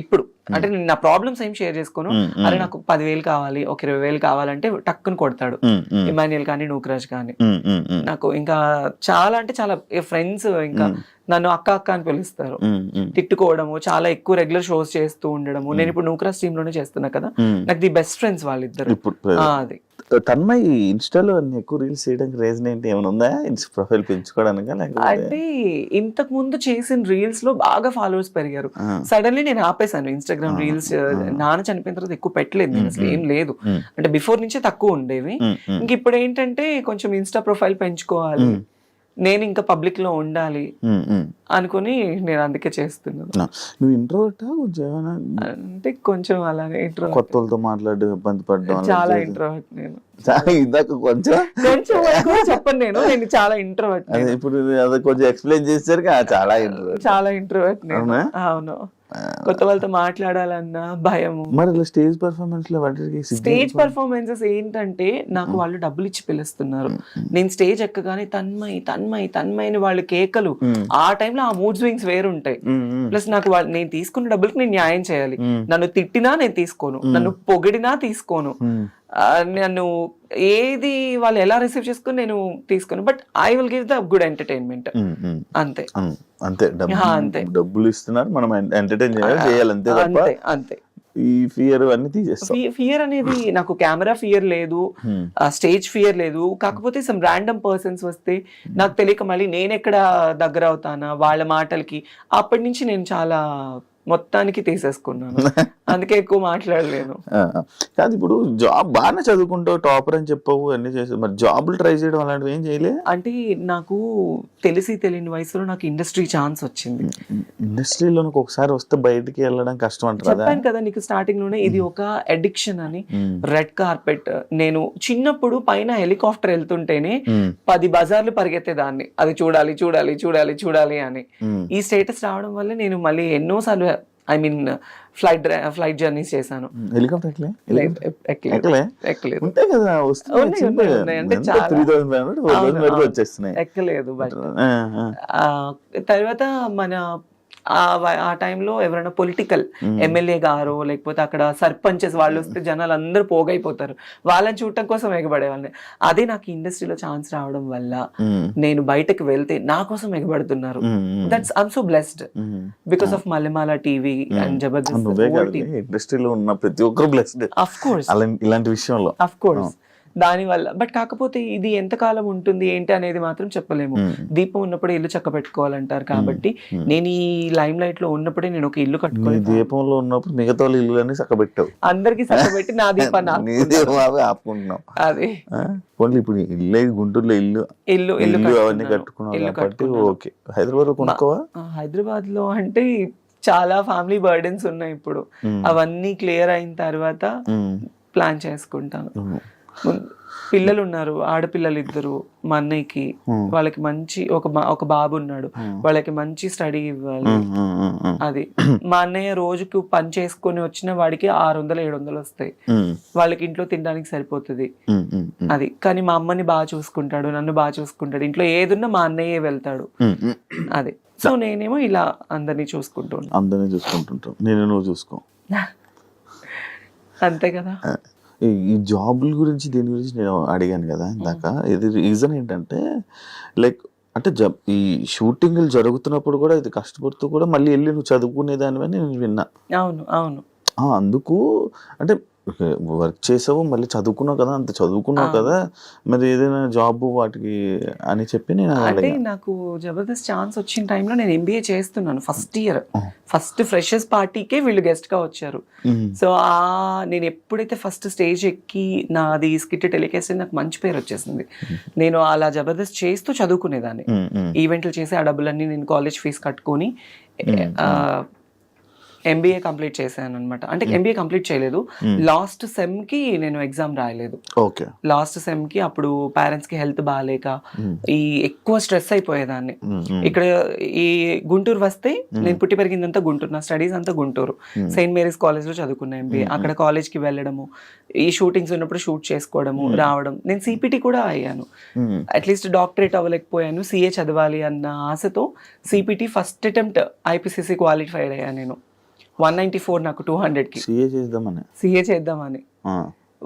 ఇప్పుడు. అంటే నేను నా ప్రాబ్లమ్స్ ఏం షేర్ చేసుకోను. అరే నాకు 10,000 కావాలి, ఒక 20,000 కావాలంటే టక్కుని కొడతాడు ఇమాన్యుయల్ కానీ నూకరాజ్ కానీ. నాకు ఇంకా చాలా అంటే చాలా ఫ్రెండ్స్, ఇంకా నన్ను అక్క అక్క అని పిలుస్తారు. తిట్టుకోవడము, చాలా ఎక్కువ రెగ్యులర్ షోస్ చేస్తూ ఉండడము. నేను ఇప్పుడు నూకరాజ్ టీమ్ లోనే చేస్తున్నా కదా, నాకు ది బెస్ట్ ఫ్రెండ్స్ వాళ్ళిద్దరు. అది తన్మయ్ ఇన్స్టాలో ఎక్కువ రీల్స్ చేయడానికి రీజన్ ఏంటి? ఏమైనా ఉందా? ప్రొఫైల్ పెంచుకోవడానికి? అంటే ఇంతకు ముందు చేసిన రీల్స్ లో బాగా ఫాలోవర్స్ పెరిగారు. సడన్లీ నేను ఆపేసాను ఇన్స్టాగ్రామ్ రీల్స్. నాన్న చనిపోయిన తర్వాత ఎక్కువ పెట్టలేదు నేను, అసలు ఏం లేదు. అంటే బిఫోర్ నుంచే తక్కువ ఉండేవి. ఇంక ఇప్పుడు ఏంటంటే కొంచెం ఇన్స్టా ప్రొఫైల్ పెంచుకోవాలి, నేను ఇంకా పబ్లిక్ లో ఉండాలి అనుకుని నేను అందుకే చేస్తున్నాను. నువ్వు ఇంట్రోవర్టా కొంచెం? అంటే కొంచెం అలానే ఇంట్రోవర్ట్. కొత్త వాళ్ళతో మాట్లాడి ఇబ్బంది పడ్డా? చాలా ఇంట్రోవర్ట్ నేను. ఇందాక కొంచెం చెప్పను నేను చాలా ఇంట్రోవర్ట్. ఇప్పుడు కొంచెం ఎక్స్ప్లెయిన్ చేశారు. చాలా ఇంట్రోవర్ట్ నేను. అవును, కొత్త వాళ్ళతో మాట్లాడాలన్నా భయము. మరి స్టేజ్ పర్ఫార్మెన్స్ లో స్టేజ్ పర్ఫార్మెన్సెస్ ఏంటంటే నాకు వాళ్ళు డబ్బులు ఇచ్చి పిలుస్తున్నారు. నేను స్టేజ్ ఎక్కగానే తన్మయ్ తన్మయ్ తన్మయ్ అని వాళ్ళు కేకలు. ఆ టైంలో ఆ మూడ్ స్వింగ్స్ వేరుంటాయి. ప్లస్ నాకు నేను తీసుకున్న డబ్బులకి నేను న్యాయం చేయాలి. నన్ను తిట్టినా నేను తీసుకోను, నన్ను పొగిడినా తీసుకోను, నన్ను ఏది వాళ్ళు ఎలా రిసీవ్ చేసుకుని నేను తీసుకోను. But I will give the good entertainment. అంతే అంతే. డబ్బులు ఇస్తున్నారు, మనం ఎంటర్టైన్ చేయాలి అంతే. అంతే. ఈ ఫియర్ అన్ని తీసేస్తాం. ఫియర్ అనేది నాకు కెమెరా ఫియర్ లేదు, స్టేజ్ ఫియర్ లేదు. కాకపోతే సమ్ ర్యాండమ్ పర్సన్స్ వస్తే నాకు తెలియక మళ్ళీ నేను ఎక్కడ దగ్గర అవుతానా వాళ్ళ మాటలకి. అప్పటి నుంచి నేను చాలా మొత్తానికి తీసేసుకున్నాను, అందుకే ఎక్కువ మాట్లాడలేను. కాదు, ఇప్పుడు జాబ్ బాగానే చదువుకుంటావు, టాపర్ అని చెప్పవు, అన్ని చేసావు, మరి జాబులు ట్రై చేయడం అలాంటివి ఏం చేయలే? అంటే నాకు తెలియని వయసులో నాకు ఇండస్ట్రీ ఛాన్స్ వచ్చింది. ఇండస్ట్రీలో ఒకసారి వస్తే బయటికి వెళ్ళడం కష్టం అంటారు. చెప్పాను కదా నీకు స్టార్టింగ్ లోనే, ఇది ఒక అడిక్షన్ అని. రెడ్ కార్పెట్, నేను చిన్నప్పుడు పైన హెలికాప్టర్ వెళ్తుంటేనే 10 బజార్లు పరిగెత్తేదాన్ని, అది చూడాలి చూడాలి చూడాలి చూడాలి అని. ఈ స్టేటస్ రావడం వల్ల నేను మళ్ళీ ఎన్నోసార్లు ఫ్లైట్ జర్నీస్ చేశాను. హెలికాప్టర్ ఎక్కలేదు. బట్ తర్వాత మన ఆ టైంలో ఎవరైనా పొలిటికల్ ఎమ్మెల్యే గారు లేకపోతే అక్కడ సర్పంచెస్ వాళ్ళు వస్తే జనాలు అందరూ పోగైపోతారు, వాళ్ళని చూడటం కోసం ఎగబడేవాళ్ళని. అదే నాకు ఇండస్ట్రీలో ఛాన్స్ రావడం వల్ల నేను బయటకు వెళ్తే నా కోసం ఎగబడుతున్నారు. That's I'm so blessed because of Mallemala TV and Jabardasth. ఇండస్ట్రీలో ఉన్న ప్రతి ఒక్కరు బ్లెస్డ్ ఆఫ్ కోర్స్ ఇలాంటి విషయంలో, ఆఫ్ కోర్స్. దాని వల్ల. బట్ కాకపోతే ఇది ఎంతకాలం ఉంటుంది ఏంటి అనేది మాత్రం చెప్పలేము. దీపం ఉన్నప్పుడే ఇల్లు చక్క పెట్టుకోవాలంటారు. కాబట్టి నేను ఈ లైమ్ లైట్ లో ఉన్నప్పుడే నేను ఒక ఇల్లు కట్టుకోవాలి. దీపంలో ఉన్నప్పుడు మిగతా ఇల్లు చక్కబెట్టావు, అందరికి చక్కబెట్టి నా దీపాన్ని ఆపుకుంటున్నావు. అదే ఇప్పుడు ఇల్లు గుంటూరులో ఇల్లు అవన్నీ కట్టుకున్నావు కాబట్టి ఓకే. హైదరాబాద్ లో కొనుక్కోవా? హైదరాబాద్ లో అంటే చాలా ఫ్యామిలీ బర్డెన్స్ ఉన్నాయి ఇప్పుడు. అవన్నీ క్లియర్ అయిన తర్వాత ప్లాన్ చేసుకుంటాను. పిల్లలు ఉన్నారు, ఆడపిల్లలు 2 మా అన్నయ్యకి. వాళ్ళకి మంచి ఒక బాబు ఉన్నాడు, వాళ్ళకి మంచి స్టడీ ఇవ్వాలి. అది మా అన్నయ్య రోజుకు పని చేసుకొని వచ్చిన వాడికి 600-700 వస్తాయి. వాళ్ళకి ఇంట్లో తినడానికి సరిపోతుంది. అది కానీ మా అమ్మని బాగా చూసుకుంటాడు, నన్ను బాగా చూసుకుంటాడు. ఇంట్లో ఏదున్నా మా అన్నయ్యే వెళ్తాడు. అది సో నేనేమో ఇలా అందరినీ చూసుకుంటుంటాను. నేను నువ్వు చూసుకో, అంతే కదా. ఈ జాబుల గురించి దీని గురించి నేను అడిగాను కదా ఇందాక. ఇది రీజన్ ఏంటంటే లైక్ అంటే ఈ షూటింగ్లు జరుగుతున్నప్పుడు కూడా ఇది కష్టపడుతూ కూడా మళ్ళీ వెళ్ళి నువ్వు చదువుకునేదానివని నేను విన్నా. అవును అవును. అందుకు అంటే వర్క్ చేసావు, మళ్ళీ చదువుకున్నావు కదా, అంత చదువుకున్నావు కదా, మరి ఏదైనా జాబ్ వాటికి అని చెప్పి నేను అంటే నాకు జబర్దస్త్ ఛాన్స్ వచ్చిన టైంలో నేను ఎంబీఏ చేస్తున్నాను ఫస్ట్ ఇయర్. ఫస్ట్ ఫ్రెషర్స్ పార్టీకే వీళ్ళు గెస్ట్ గా వచ్చారు. సో నేను ఎప్పుడైతే ఫస్ట్ స్టేజ్ ఎక్కి నాది స్కిట్ టెలికాస్ట్ నాకు మంచి పేరు వచ్చేసింది. నేను అలా జబర్దస్త్ చేస్తూ చదువుకునేదాన్ని, ఈవెంట్లు చేసి ఆ డబ్బులన్నీ నేను కాలేజ్ ఫీజు కట్టుకొని ఎంబీఏ కంప్లీట్ చేశాను అనమాట. అంటే ఎంబీఏ కంప్లీట్ చేయలేదు, లాస్ట్ సెమ్ కి నేను ఎగ్జామ్ రాయలేదు. లాస్ట్ సెమ్ కి అప్పుడు పేరెంట్స్ కి హెల్త్ బాగాలేక ఈ ఎక్కువ స్ట్రెస్ అయిపోయేదాన్ని. ఇక్కడ ఈ గుంటూరు వస్తే నేను పుట్టి పెరిగిందంతా గుంటూరు, నా స్టడీస్ అంతా గుంటూరు. సెయింట్ మేరీస్ కాలేజ్ లో చదువుకున్నా ఎంబీఏ. అక్కడ కాలేజ్ కి వెళ్ళడము, ఈ షూటింగ్స్ ఉన్నప్పుడు షూట్ చేసుకోవడము, రావడం. నేను సిపిటి కూడా అయ్యాను, అట్లీస్ట్ డాక్టరేట్ అవ్వలేకపోయాను, సిఏ చదవాలి అన్న ఆశతో CPT first attempt IPCC qualified అయ్యాను నేను. 194 నాకు 200కి సిఏ చేద్దామని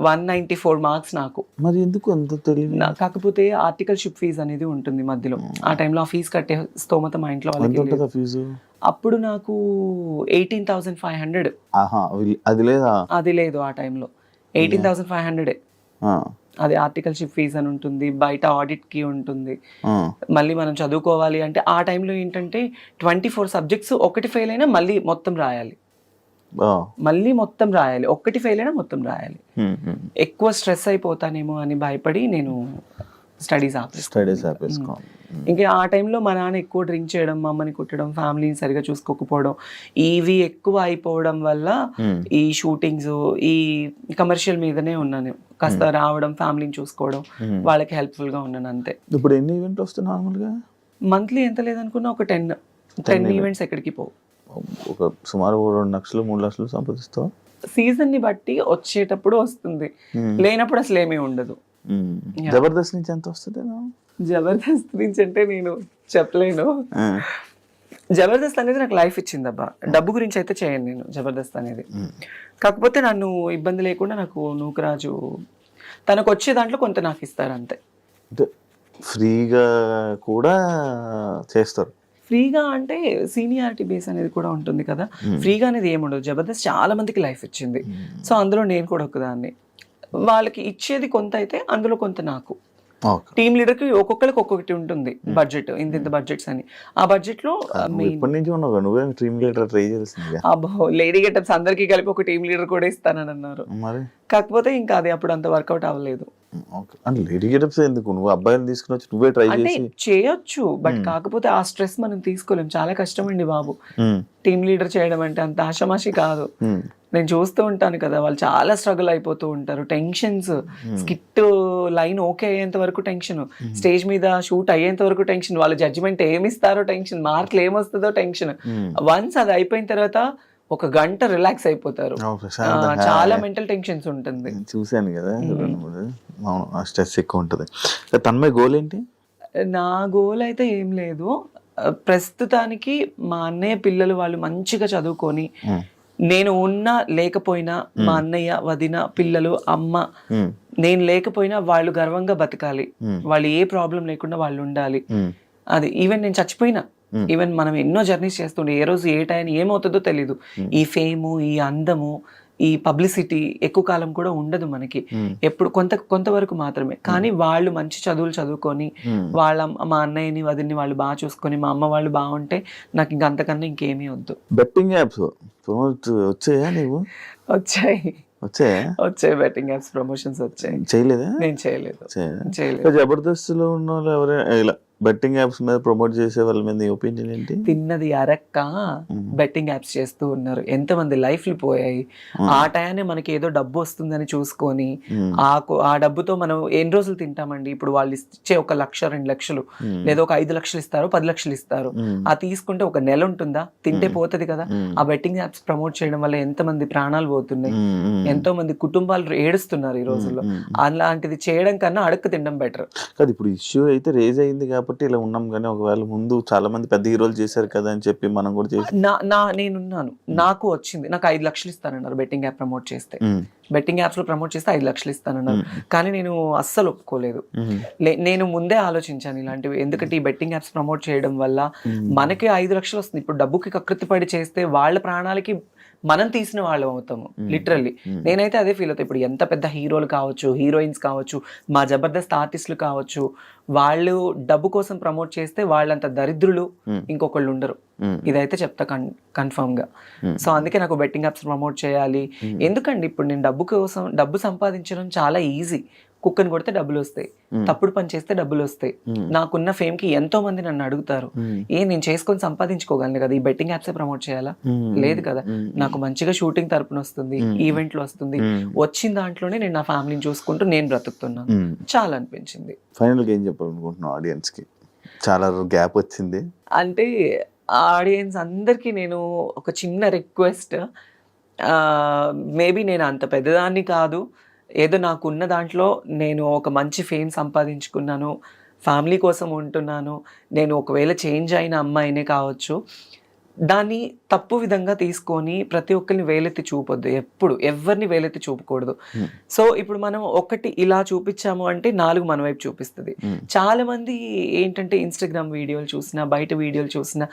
194 మార్క్స్ నాకు. మరి ఎందుకు అంత తెలియదు? కాకపోతే ఆర్టికల్షిప్ ఫీజు అనేది ఉంటుంది మధ్యలో. ఆ టైంలో ఆ ఫీజు కట్టే స్తోమత మా ఇంట్లో వాళ్ళకి ఫీజు. అప్పుడు నాకు 18,500. అది లేదు ఆ టైంలో. 18,500 అది ఆర్టికల్షిప్ ఫీజు అని ఉంటుంది, బయట ఆడిట్ కి ఉంటుంది, మళ్ళీ మనం చదువుకోవాలి అంటే. ఆ టైంలో ఏంటంటే 24 సబ్జెక్ట్స్, ఒకటి ఫెయిల్ అయినా మళ్ళీ మొత్తం రాయాలి, ఒకటి ఫెయిల్ అయినా మొత్తం రాయాలి. ఎక్కువ స్ట్రెస్ అయిపోతానేమో అని భయపడి నేను స్టడీస్ ఆపేసుకో. ఇంకా ఆ టైంలో మా నాన్న ఎక్కువ డ్రింక్ చేయడం, మా అమ్మని కుట్టడం, ఫ్యామిలీని సరిగా చూసుకోకపోవడం, ఇవి ఎక్కువ అయిపోవడం వల్ల ఈ షూటింగ్స్, ఈ కమర్షియల్ మీదనే ఉన్నాను. కాస్త రావడం, ఫ్యామిలీని చూసుకోవడం, వాళ్ళకి హెల్ప్ఫుల్ గా ఉన్నాను అంతే. ఇప్పుడు ఎన్ని ఈవెంట్ వస్తాయి నార్మల్గా? మంత్లీ ఎంత లేదనుకున్నా ఒక 10 ఈవెంట్స్ ఎక్కడికి పోవు. ఒక సుమారు 2 లక్షలు 3 లక్షలు సంపాదిస్తావు. సీజన్ ని బట్టి వచ్చేటప్పుడు వస్తుంది, లేనప్పుడు అసలు ఏమీ ఉండదు. జబర్దస్త్ నుంచి ఎంత వస్తుంది? జబర్దస్త్ నుంచి అంటే నేను చెప్పలేను. జబర్దస్త్ అనేది నాకు లైఫ్ ఇచ్చింది అబ్బా. డబ్బు గురించి అయితే చేయను నేను జబర్దస్త్ అనేది. కాకపోతే నన్ను ఇబ్బంది లేకుండా నాకు నూకరాజు తనకు వచ్చే దాంట్లో కొంత నాకు ఇస్తారు అంతే. ఫ్రీగా కూడా చేస్తారు. ఫ్రీగా అంటే సీనియారిటీ బేస్ అనేది కూడా ఉంటుంది కదా. ఫ్రీగా అనేది ఏముండదు. జబర్దస్త్ చాలా మందికి లైఫ్ ఇచ్చింది. సో అందులో నేను కూడా ఒకదాన్ని. వాళ్ళకి ఇచ్చేది కొంత అయితే అందులో కొంత నాకు. టీమ్ లీడర్ కి ఒక్కొక్కరికి ఒక్కొక్కటి ఉంటుంది బడ్జెట్, ఇంత బడ్జెట్స్ అని. ఆ బడ్జెట్ లో లేడీ గెటప్స్ అందరికి కలిపి ఒక టీమ్ లీడర్ కూడా ఇస్తానని అన్నారు. కాకపోతే ఇంకా అది అప్పుడు అంత వర్కౌట్ అవ్వలేదు. అంటే చేయొచ్చు, బట్ కాకపోతే ఆ స్ట్రెస్ మనం తీసుకోలేం. చాలా కష్టం అండి బాబు టీమ్ లీడర్ చేయడం అంటే. అంత ఆషామాషి కాదు. నేను చూస్తూ ఉంటాను కదా, వాళ్ళు చాలా స్ట్రగుల్ అయిపోతూ ఉంటారు. టెన్షన్స్, స్కిట్ లైన్ ఓకే అయ్యేంత వరకు టెన్షన్, స్టేజ్ మీద షూట్ అయ్యేంత వరకు టెన్షన్, వాళ్ళ జడ్జిమెంట్ ఏమిస్తారో టెన్షన్, మార్కులు ఏమొస్తుందో టెన్షన్. వన్స్ అది అయిపోయిన తర్వాత ఒక గంట రిలాక్స్ అయిపోతారు. చాలా మెంటల్ టెన్షన్స్ ఉంటుంది. చూసాను కదా, స్ట్రెస్ ఎక్కువ ఉంటుంది. తన్మయ్ గోల్ ఏంటి? నా గోల్ అయితే ఏం లేదు ప్రస్తుతానికి. మా అన్నయ్య పిల్లలు వాళ్ళు మంచిగా చదువుకొని, నేను ఉన్నా లేకపోయినా మా అన్నయ్య, వదిన, పిల్లలు, అమ్మ, నేను లేకపోయినా వాళ్ళు గర్వంగా బతకాలి. వాళ్ళు ఏ ప్రాబ్లం లేకుండా వాళ్ళు ఉండాలి. అది ఈవెన్ నేను చచ్చిపోయినా, ఈవెన్ మనం ఎన్నో జర్నీస్ చేస్తుండే, ఏ రోజు ఏ టైం ఏమవుతుందో తెలీదు. ఈ ఫేము, ఈ అందము, ఈ పబ్లిసిటీ ఎక్కువ కాలం కూడా ఉండదు మనకి. ఎప్పుడు కొంతవరకు మాత్రమే. కానీ వాళ్ళు మంచి చదువులు చదువుకొని, మా అన్నయ్యని, వదిన్ని వాళ్ళు బాగా చూసుకొని, మా అమ్మ వాళ్ళు బాగుంటే నాకు ఇంక అంతకన్నా ఇంకేమీ వద్దు. బెట్టింగ్ యాప్స్ వచ్చాయా? నీవు వచ్చాయి బెట్టింగ్ యాప్స్ ప్రమోషన్స్ వచ్చాయి. చేయలేదా? నేను చేయలేదు. జబర్దస్త్ లో ఉన్న వాళ్ళు ఎవరైనా ఇలా బెట్టింగ్ యాప్స్ మీద ప్రమోట్ చేసే వాళ్ళ మీద ఒపీనియన్ ఏంటి? తిన్నది అరక్క బెట్టింగ్ యాప్స్ చేస్తూ ఉన్నారు. ఎంతమంది లైఫ్లు పోయాయి. ఆ టయాన్ని మనకి ఏదో డబ్బు వస్తుందని చూసుకొని ఆ డబ్బుతో మనం ఎన్ని రోజులు తింటామండి? ఇప్పుడు వాళ్ళు ఇచ్చే 1 లక్ష 2 లక్షలు లేదా ఒక 5 లక్షలు ఇస్తారు, 10 లక్షలు ఇస్తారు. ఆ తీసుకుంటే ఒక నెల ఉంటుందా? తింటే పోతుంది కదా. ఆ బెట్టింగ్ యాప్స్ ప్రమోట్ చేయడం వల్ల ఎంతమంది ప్రాణాలు పోతున్నాయి, ఎంతో మంది కుటుంబాలు ఏడుస్తున్నారు ఈ రోజుల్లో. అలాంటిది చేయడం కన్నా అడుక్కు తినడం బెటర్. ఇప్పుడు ఇష్యూ అయితే రేజ్ అయింది కాబట్టి ఇలా ఉన్నాం, కానీ ఒకవేళ ముందు చాలా మంది పెద్ద హీరోలు చేశారు కదా అని చెప్పి మనం కూడా చేసి నేనున్నాను. నాకు వచ్చింది, నాకు 5 లక్షలు ఇస్తానన్నారు బెట్టింగ్ యాప్ ప్రమోట్ చేస్తే. బెట్టింగ్ యాప్స్ లో ప్రమోట్ చేస్తే 5 లక్షలు ఇస్తానన్నారు. కానీ నేను అస్సలు ఒప్పుకోలేదు. నేను ముందే ఆలోచించాను ఇలాంటివి. ఎందుకంటే ఈ బెట్టింగ్ యాప్స్ ప్రమోట్ చేయడం వల్ల మనకి 5 లక్షలు వస్తుంది. ఇప్పుడు డబ్బుకి కకృతి పడి చేస్తే వాళ్ళ ప్రాణాలకి మనం తీసిన వాళ్ళం అవుతాము లిటరల్లీ. నేనైతే అదే ఫీల్ అవుతాను. ఇప్పుడు ఎంత పెద్ద హీరోలు కావచ్చు, హీరోయిన్స్ కావచ్చు, మా జబర్దస్త్ ఆర్టిస్టులు కావచ్చు, వాళ్ళు డబ్బు కోసం ప్రమోట్ చేస్తే వాళ్ళంత దరిద్రులు ఇంకొకళ్ళు ఉండరు. ఇదైతే చెప్తా కన్ఫర్మ్ గా. సో అందుకే నాకు బెట్టింగ్ యాప్స్ ప్రమోట్ చేయాలి. ఎందుకండి ఇప్పుడు నేను డబ్బు సంపాదించడం చాలా ఈజీ. కుక్కని కొడితే డబ్బులు వస్తాయి, తప్పుడు పని చేస్తే డబ్బులు వస్తాయి. నాకున్న ఫేమ్ కి ఎంతో మంది నన్ను అడుగుతారు, నేను చేసుకొని సంపాదించుకోగలను కదా, ఈ బెట్టింగ్ యాప్సే ప్రమోట్ చేయాలా? లేదు కదా. నాకు మంచిగా షూటింగ్ తరపున వస్తుంది, ఈవెంట్లు వస్తుంది, వచ్చిన దాంట్లోనే నేను నా ఫ్యామిలీని చూసుకుంటూ నేను బ్రతుకుతున్నాను. చాలా అనిపించింది. ఫైనల్ గా ఏం చెప్పాలనుకుంటున్నావు ఆడియన్స్ కి? చాలా గ్యాప్ వచ్చింది అంటే ఆడియన్స్ అందరికీ నేను ఒక చిన్న రిక్వెస్ట్, మేబీ నేను అంత పెద్దదాన్ని కాదు, ఏదో నాకున్న దాంట్లో నేను ఒక మంచి ఫేమ్ సంపాదించుకున్నాను, ఫ్యామిలీ కోసం ఉంటున్నాను. నేను ఒకవేళ చేంజ్ అయిన అమ్మాయినే కావచ్చు, దాన్ని తప్పు విధంగా తీసుకొని ప్రతి ఒక్కరిని వేలెత్తి చూపొద్దు. ఎప్పుడు ఎవరిని వేలెత్తి చూపకూడదు. సో ఇప్పుడు మనం ఒకటి ఇలా చూపించాము అంటే 4 మన వైపు చూపిస్తుంది. చాలా మంది ఏంటంటే ఇన్స్టాగ్రామ్ వీడియోలు చూసినా, బయట వీడియోలు చూసినా,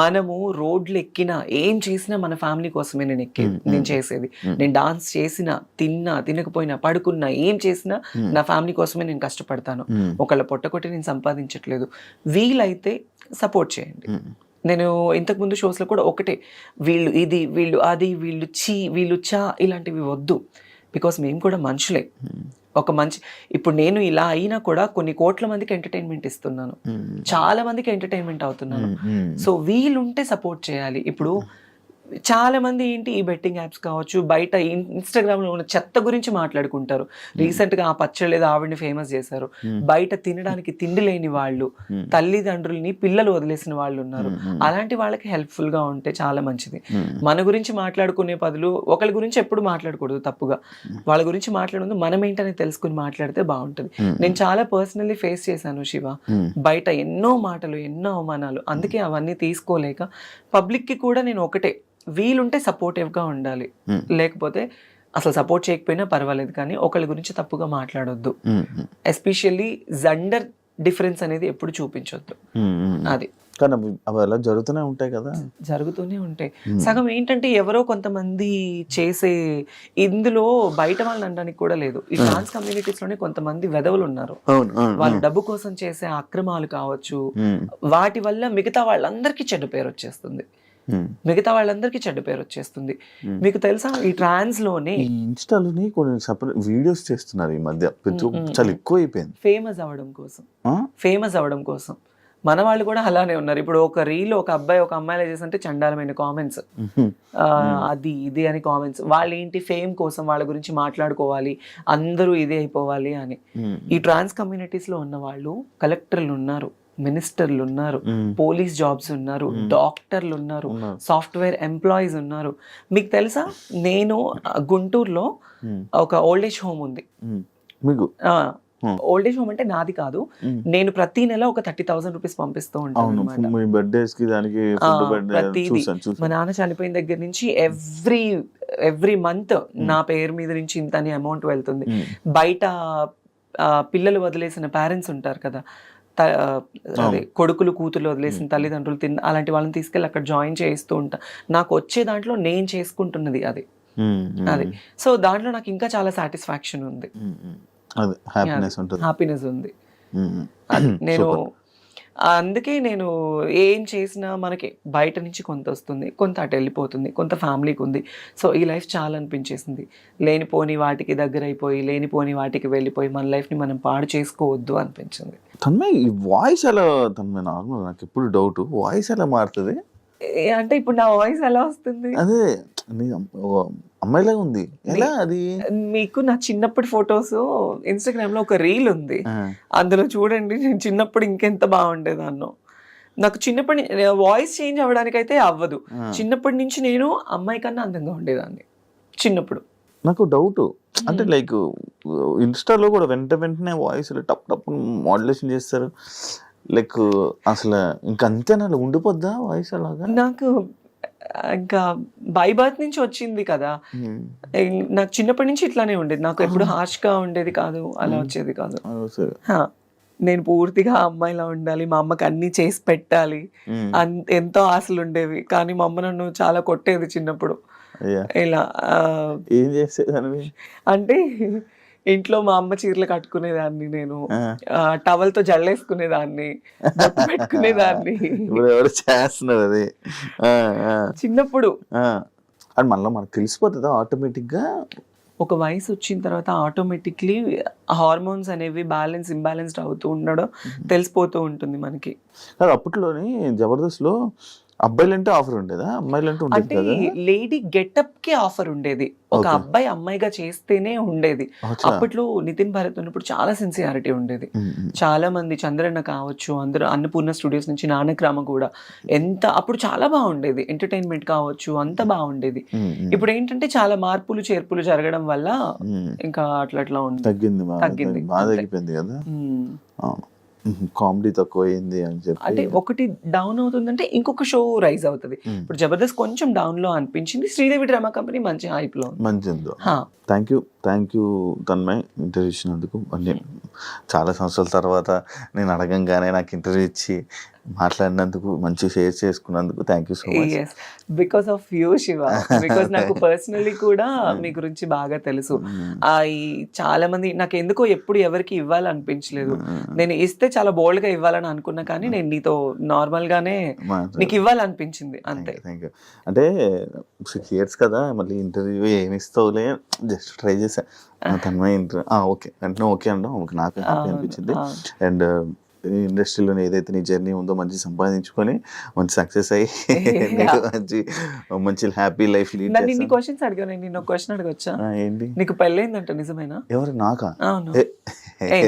మనము రోడ్లు ఎక్కినా, ఏం చేసినా మన ఫ్యామిలీ కోసమే నేను చేసేది. నేను డాన్స్ చేసినా, తిన్నా, తినకపోయినా, పడుకున్నా, ఏం చేసినా నా ఫ్యామిలీ కోసమే నేను కష్టపడతాను. ఒకళ్ళ పొట్టకొట్టి నేను సంపాదించట్లేదు. వీలైతే సపోర్ట్ చేయండి. నేను ఇంతకుముందు షోస్లో కూడా ఒకటే, వీళ్ళు ఇది, వీళ్ళు అది, వీళ్ళు వీళ్ళు ఇలాంటివి వద్దు. బికాస్ మేము కూడా మనుషులే. ఒక మంచి, ఇప్పుడు నేను ఇలా అయినా కూడా కొన్ని కోట్ల మందికి ఎంటర్టైన్మెంట్ ఇస్తున్నాను, చాలా మందికి ఎంటర్టైన్మెంట్ అవుతున్నాను. సో వీళ్ళుంటే సపోర్ట్ చేయాలి. ఇప్పుడు చాలా మంది ఏంటి, ఈ బెట్టింగ్ యాప్స్ కావచ్చు, బయట ఇన్స్టాగ్రామ్లో ఉన్న చెత్త గురించి మాట్లాడుకుంటారు. రీసెంట్గా ఆ పచ్చళ్ళు ఏదో ఆవిడని ఫేమస్ చేశారు. బయట తినడానికి తిండి లేని వాళ్ళు, తల్లిదండ్రుల్ని పిల్లలు వదిలేసిన వాళ్ళు ఉన్నారు. అలాంటి వాళ్ళకి హెల్ప్ఫుల్గా ఉంటే చాలా మంచిది. మన గురించి మాట్లాడుకునే బదులు ఒకళ్ళ గురించి ఎప్పుడు మాట్లాడకూడదు తప్పుగా. వాళ్ళ గురించి మాట్లాడదు, మనం ఏంటని తెలుసుకుని మాట్లాడితే బాగుంటుంది. నేను చాలా పర్సనల్లీ ఫేస్ చేశాను శివ, బయట ఎన్నో మాటలు, ఎన్నో అవమానాలు. అందుకే అవన్నీ తీసుకోలేక పబ్లిక్కి కూడా నేను ఒకటే, వీలుంటే సపోర్టివ్గా ఉండాలి, లేకపోతే అసలు సపోర్ట్ చేయకపోయినా పర్వాలేదు, కానీ ఒకళ్ళ గురించి తప్పుగా మాట్లాడొద్దు. ఎస్పెషల్లీ జెండర్ డిఫరెన్స్ అనేది ఎప్పుడు చూపించొద్దు. అది కానీ అవి అలా జరుగుతూనే ఉంటాయి కదా, జరుగుతూనే ఉంటాయి. సగం ఏంటంటే ఎవరో కొంతమంది చేసే, ఇందులో బయట వాళ్ళని అనడానికి కూడా లేదు. ఈ ట్రాన్స్ కమ్యూనిటీస్ లోనే కొంతమంది వెధవలు ఉన్నారు. వాళ్ళు డబ్బు కోసం చేసే అక్రమాలు కావచ్చు, వాటి వల్ల మిగతా వాళ్ళందరికీ చెడ్డ పేరు వచ్చేస్తుంది. మీకు తెలుసా, ఈ ట్రాన్స్ లోనే ఇన్స్టాలోని కొన్ని సపరేట్ వీడియోస్ చేస్తున్నారు ఈ మధ్య, చాలా ఎక్కువ అయిపోయింది ఫేమస్ అవ్వడం కోసం. మన వాళ్ళు కూడా అలానే ఉన్నారు. ఇప్పుడు ఒక రీల్ ఒక అబ్బాయి ఒక అమ్మాయిలా చేస్తుంటే చండాలమైన కామెంట్స్, అది ఇది అని కామెంట్స్. వాళ్ళు ఏంటి, ఫేమ్ కోసం వాళ్ళ గురించి మాట్లాడుకోవాలి, అందరూ ఇదే అయిపోవాలి అని. ఈ ట్రాన్స్ కమ్యూనిటీస్ లో ఉన్న వాళ్ళు కలెక్టర్లు ఉన్నారు, మినిస్టర్లు ఉన్నారు, పోలీస్ జాబ్స్ ఉన్నారు, డాక్టర్లు ఉన్నారు, సాఫ్ట్వేర్ ఎంప్లాయీస్ ఉన్నారు. మీకు తెలుసా, నేను గుంటూరులో ఒక ఓల్డ్ ఏజ్ హోమ్ ఉంది. ఓల్డ్ ఏజ్ హోమ్ అంటే నాది కాదు, నేను ప్రతి నెల ఒక 30,000 రూపీస్ పంపిస్తూ ఉంటాను. మా నాన్న చనిపోయిన దగ్గర నుంచి ఎవ్రీ మంత్ నా పేరు మీద నుంచి ఇంత అని అమౌంట్ వెళ్తుంది. బయట పిల్లలు వదిలేసిన పేరెంట్స్ ఉంటారు కదా, అదే కొడుకులు కూతుర్లు వదిలేసిన తల్లిదండ్రులు అలాంటి వాళ్ళని తీసుకెళ్ళి అక్కడ జాయిన్ చేయిస్తూ ఉంటా. నాకు వచ్చే దాంట్లో నేను చేసుకుంటున్నది అది. సో దాంట్లో నాకు ఇంకా చాలా సాటిస్ఫాక్షన్ ఉంది, హ్యాపీనెస్ ఉంది. నేను అందుకే నేను ఏం చేసినా మనకి బయట నుంచి కొంత వస్తుంది, కొంత అటు వెళ్ళిపోతుంది, కొంత ఫ్యామిలీకి ఉంది. సో ఈ లైఫ్ చాలా అనిపించేసింది. లేనిపోని వాటికి దగ్గర అయిపోయి, లేనిపోని వాటికి వెళ్ళిపోయి మన లైఫ్ని మనం పాడు చేసుకోవద్దు అనిపించింది. తన్మయ్ ఈ వాయిస్ ఎలా, తన్మయ్ నార్మల్ నాకు ఎప్పుడు డౌట్, వాయిస్ ఎలా మారుతుంది అంటే ఇప్పుడు నా వాయిస్ ఎలా వస్తుంది? అదే అమ్మాయిలాగా ఉంది, ఎలా అది? మీకు నా చిన్నప్పటి ఫొటోస్ ఇన్స్టాగ్రామ్ లో ఒక రీల్ ఉంది, అందులో చూడండి. నేను చిన్నప్పుడు ఇంకెంత బాగుండేదాన్నో. నాకు చిన్నప్పటి వాయిస్ చేంజ్ అవ్వడానికి అయితే అవ్వదు. చిన్నప్పటి నుంచి నేను అమ్మాయి కన్నా అందంగా ఉండేదాన్ని చిన్నప్పుడు. నాకు డౌట్ అంటే లైక్ ఇన్స్టాలో కూడా వెంటనే వాయిస్ టప్ టప్ మోడ్యులేషన్ చేస్తారు, లైక్ అసలు ఇంకా అంతేనా ఉండిపోద్దా వాయిస్ అలాగా? నాకు ఇంకా బై బర్త్ నుంచి వచ్చింది కదా, నాకు చిన్నప్పటి నుంచి ఇట్లానే ఉండేది. నాకు ఎప్పుడు హార్ష్గా ఉండేది కాదు, అలా వచ్చేది కాదు. నేను పూర్తిగా ఆ అమ్మాయిలా ఉండాలి, మా అమ్మకి అన్ని చేసి పెట్టాలి, ఎంతో ఆశలు ఉండేవి. కానీ మా అమ్మ నన్ను చాలా కొట్టేది చిన్నప్పుడు. ఇలా ఏం చేసేదాన్ని అంటే ఇంట్లో మా అమ్మ చీరలు కట్టుకునేదాన్ని, నేను టవల్తో జల్లేసుకునేదాన్ని, బొట్టు పెట్టుకునేదాన్ని ఇప్పుడు ఎవరు చేస్తున్నారు అది చిన్నప్పుడు. అది మళ్ళీ మనకు తెలిసిపోతుందా ఆటోమేటిక్గా? ఒక వయసు వచ్చిన తర్వాత ఆటోమేటిక్లీ హార్మోన్స్ అనేవి ఇంబ్యాలెన్స్డ్ అవుతూ ఉండడం తెలిసిపోతూ ఉంటుంది మనకి. కాదు అప్పట్లోని జబర్దస్త్లో అబ్బాయిలంటే ఆఫర్ ఉండేదా, అమ్మాయిలంటే ఉండేది అంటే కదా? లేడీ గెటప్ కి ఆఫర్ ఉండేది, ఒక అబ్బాయి అమ్మాయిగా చేస్తేనే ఉండేది. అప్పట్లో నితిన్ భరత్ ఉన్నప్పుడు చాలా సిన్సియారిటీ ఉండేది. చాలా మంది, చంద్రన్న కావచ్చు, అందరూ అన్నపూర్ణ స్టూడియోస్ నుంచి నానక్రామ కూడా, అప్పుడు చాలా బాగుండేది. ఎంటర్టైన్మెంట్ కావచ్చు, అంత బాగుండేది. ఇప్పుడు ఏంటంటే చాలా మార్పులు చేర్పులు జరగడం వల్ల ఇంకా అట్లా ఉంది, తగ్గింది, బాగా తగ్గిపోయింది కదా. కామెడీ తక్కువ అయింది అని చెప్పి, అంటే ఒకటి డౌన్ అవుతుందంటే ఇంకొక షో రైజ్ అవుతుంది. ఇప్పుడు జబర్దస్త్ కొంచెం డౌన్ లో అనిపించింది, శ్రీదేవి డ్రామా కంపెనీ మంచి హైప్ లో మంచిది. థ్యాంక్ యూ తన్మయ్, ఇంటర్వ్యూ ఇచ్చినందుకు. అన్ని చాలా సంవత్సరాల తర్వాత నేను అడగంగానే నాకు ఇంటర్వ్యూ ఇచ్చి మాట్లాడినందుకు, మంచి షేర్ చేసుకున్నందుకు thank you so much. Because of you Shiva, because నాకు పర్సనలీ కూడా మీ గురించి బాగా తెలుసు. చాలా మంది నాకు ఎందుకో ఎప్పుడు ఎవరికి ఇవ్వాలనిపించలేదు. నేను ఇస్తే చాలా బోల్డ్ గా ఇవ్వాలని అనుకున్నా, కానీ నేను నీతో నార్మల్ గానే నీకు ఇవ్వాలనిపించింది అంతే. Thank you. అంటే 6 years కదా, మళ్ళీ ఇంటర్వ్యూ ఏమి ఇస్తావులే, జస్ట్ ట్రై చేసా. తన్మయ్ ఇంటర్వ్యూ ఓకే అంటే ఓకే అనడం నాకు హ్యాపీ అనిపించింది. అండ్ ఇండస్ట్రీలో ఏదైతే నీ జర్నీ ఉందో మంచి సంపాదించుకొని మంచి సక్సెస్ అయ్యి మంచి హ్యాపీ లైఫ్ లీడ్. ఇన్ని క్వశ్చన్స్ అడిగా, నేను ఒక క్వశ్చన్ అడగొచ్చా? ఏంటి? నీకు పెళ్ళైందంట, నిజమేనా? ఎవరు? నాకా?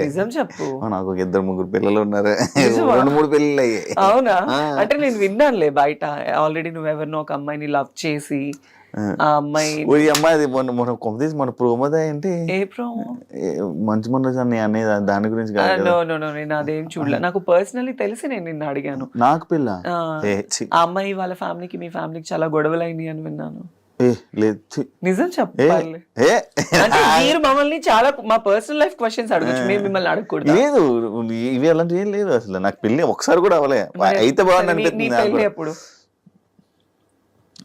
నిజం చెప్పు. నాకు 2-3 పిల్లలు ఉన్నారు, 2-3 పెళ్ళిళ్ళు అయ్యాయి. అవునా? అంటే నేను విన్నానులే బయట, ఆల్రెడీ నువ్వెవరినో ఒక అమ్మాయిని లవ్ చేసి ఆ అమ్మాయి మన ప్రోమోదా ఏంటి? ఏ ప్రోమో? మంచి మొన్న అనే దాని గురించి నేను అదేం చూడలే. నాకు పర్సనలీ తెలిసి నేను నిన్ను అడిగాను. నాకు పిల్ల ఆ అమ్మాయి వాళ్ళ ఫ్యామిలీకి మీ ఫ్యామిలీకి చాలా గొడవలు అయినాయి అని విన్నాను. నిజం చెప్పాలి అంటే మీరు మమ్మల్ని చాలా మా పర్సనల్ లైఫ్ క్వశ్చన్స్ అడగచ్చు, మేము మిమ్మల్ని అడగకూడదు. లేదు, ఇవి అలాంటివి ఏం లేదు అసలు. నాకు పెళ్లి ఒకసారి కూడా అవ్వలే, అయితే బాగుంది. అప్పుడు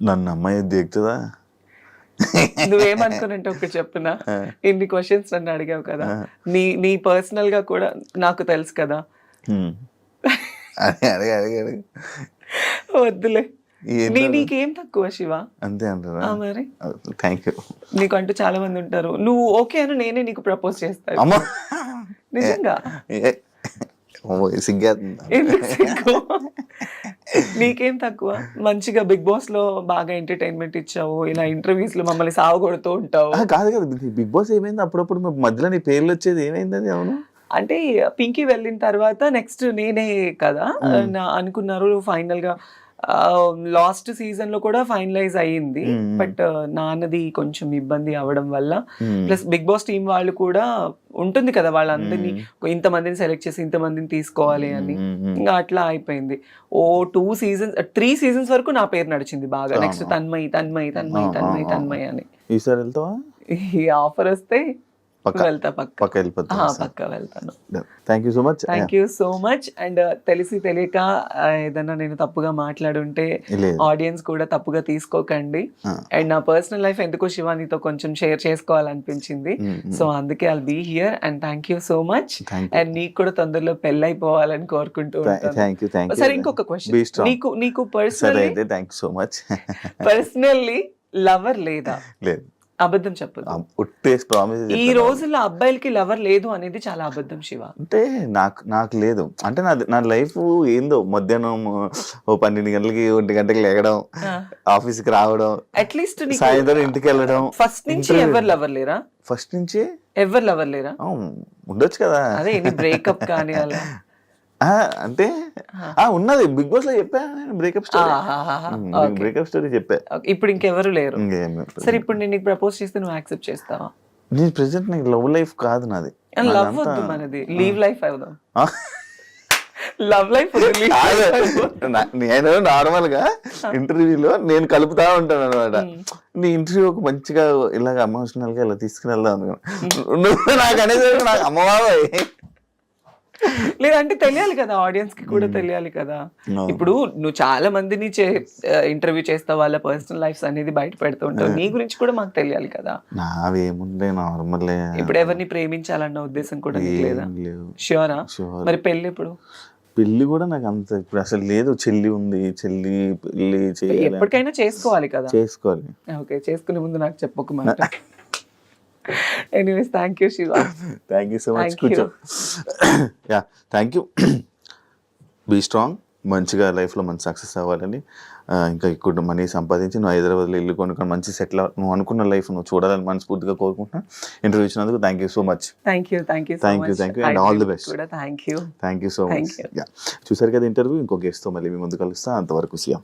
నన్ను అమ్మాయి దిగుతుందా? నువ్వేమనుకున్నట్టు ఒకటి చెప్పునా, ఇన్ని క్వశ్చన్స్ నన్ను అడిగావు కదా, నీ పర్సనల్ గా కూడా నాకు తెలుసు కదా. వద్దులే, నీకేం తక్కువ శివ? అంతే అంటారా? మరి థ్యాంక్ యూ. నీకు అంటూ చాలా మంది ఉంటారు, నువ్వు ఓకే అని నేనే నీకు ప్రపోజ్ చేస్తాను. నిజంగా నీకేం తక్కువ? మంచిగా బిగ్ బాస్ లో బాగా ఎంటర్టైన్మెంట్ ఇచ్చావు, ఇలా ఇంటర్వ్యూస్ లో మమ్మల్ని సావగొడుతూ ఉంటావు. కాదు కదా, బిగ్ బాస్ ఏమైంది అప్పుడప్పుడు మధ్యలో నీ పేర్లు వచ్చేది, ఏమైంది అది? అవును, అంటే పింకీ వెళ్ళిన తర్వాత నెక్స్ట్ నేనే కదా అనుకున్నారు. ఫైనల్ గా లాస్ట్ సీజన్ లో కూడా ఫైనలైజ్ అయ్యింది, బట్ నాన్నది కొంచెం ఇబ్బంది అవడం వల్ల, ప్లస్ బిగ్ బాస్ టీం వాళ్ళు కూడా ఉంటుంది కదా, వాళ్ళందరినీ ఇంతమందిని సెలెక్ట్ చేసి ఇంతమందిని తీసుకోవాలి అని, ఇంకా అట్లా అయిపోయింది. 3 seasons వరకు నా పేరు నడిచింది బాగా. నెక్స్ట్ తన్మయ్ తన్మయ్ తన్మయ్ తన్మయ్ తన్మయ్ అని. ఈసారి వెళ్తావా? ఈ ఆఫర్ వస్తే వెళ్తా, పక్కా వెళ్తాను. Thank you so much. Thank you so much. And తెలిసి తెలియక ఏదన్నా నేను తప్పుగా మాట్లాడుంటే ఆడియన్స్ కూడా తప్పుగా తీసుకోకండి. అండ్ నా పర్సనల్ లైఫ్ ఎందుకో శివానితో కొంచెం షేర్ చేసుకోవాలనిపించింది, సో అందుకే I'll be here. And thank you so much. And నీకు కూడా తొందరలో పెళ్ళి అయిపోవాలని కోరుకుంటూ ఉంటాను. సరే, ఇంకొక క్వశ్చన్, నీకు పర్సనల్లీ లవర్ లేదా? లేదు. అబద్ధం చెప్పదు. ఈ రోజుల్లో అబ్బాయిలకి లవర్ లేదు అనేది చాలా అబద్ధం శివ. అంటే నాకు లేదు. అంటే నా లైఫ్ ఏందో, మధ్యాహ్నం 12 గంటలకి 1 గంటకి లేగడం, ఆఫీస్కి రావడం, అట్లీస్ట్ సాయంత్రం ఇంటికి వెళ్ళడం. ఫస్ట్ నుంచి ఎవరు లవర్ లేరా? ఫస్ట్ నుంచి ఎవరు లవర్ లేరా? ఉండొచ్చు కదా. అదే బ్రేకప్ కానీ అలా అంటే ఉన్నది. బిగ్ బాస్ లో చెప్పా బ్రేకప్ స్టోరీ చెప్పా. ఇప్పుడు ఇంకెవరు లేరు. సరే, ఇప్పుడు నేను నీకు ప్రపోజ్ చేస్తే నువ్వు యాక్సెప్ట్ చేస్తావా? నేను ప్రెసెంట్ నీకు లవ్ లైఫ్ కాదు నాది. లవ్ వద్దు, మనది లీవ్ లైఫ్ అవుదాం. లవ్ లైఫ్ నేను నార్మల్ గా ఇంటర్వ్యూలో నేను కలుపుతా ఉంటాను అనమాట. నీ ఇంటర్వ్యూ ఒక మంచిగా ఇలాగ ఎమోషనల్ గా ఇలా తీసుకుని వెళ్దాం అనుకున్నా. నాకు అనేది నాకు అమ్మబాబాయ్ లేదంటే తెలియాలి కదా, ఆడియన్స్ కి కూడా తెలియాలి కదా. ఇప్పుడు నువ్వు చాలా మందిని ఇంటర్వ్యూ చేస్తావు, వాళ్ళ పర్సనల్ లైఫ్స్ అనేది బయట పెడుతూ ఉంటావు, నీ గురించి కూడా మాకు తెలియాలి కదా. నావేముండే నార్మల్. ఇప్పుడు ఎవరిని ప్రేమించాలన్న ఉద్దేశం కూడా నీకు లేదా? ష్యూరా? మరి పెళ్ళి ఇప్పుడు? పెళ్లి కూడా నాకు అంత ఇప్పుడు అసలు లేదు. చెల్లి ఉంది, చెల్లి పెళ్లి చేయాలి, ఎప్పటికైనా చేసుకోవాలి కదా. చేసుకోవాలి. ఓకే, చేసుకునే ముందు నాకు చెప్పకు మాట. Anyways, thank you Shiva. Thank you so much. కూర్చో. Yeah, thank you. Be strong, మంచిగా లైఫ్లో మంచి సక్సెస్ అవ్వాలని, ఇంకా ఇక్కడ మనీ సంపాదించి నువ్వు హైదరాబాద్లో ఇల్లు కొనుక్కొని మంచి సెటిల్ నువ్వు అనుకున్న లైఫ్ నువ్వు చూడాలని మనస్ఫూర్తిగా కోరుకుంటున్నా. ఇంటర్వ్యూ ఇచ్చినందుకు thank you so much. Thank you and all the best. Thank you so much. చూసారు కదా ఇంటర్వ్యూ. ఇంకో గెస్ట్తో మళ్ళీ మీ ముందు కలుస్తా. అంతవరకు సియా.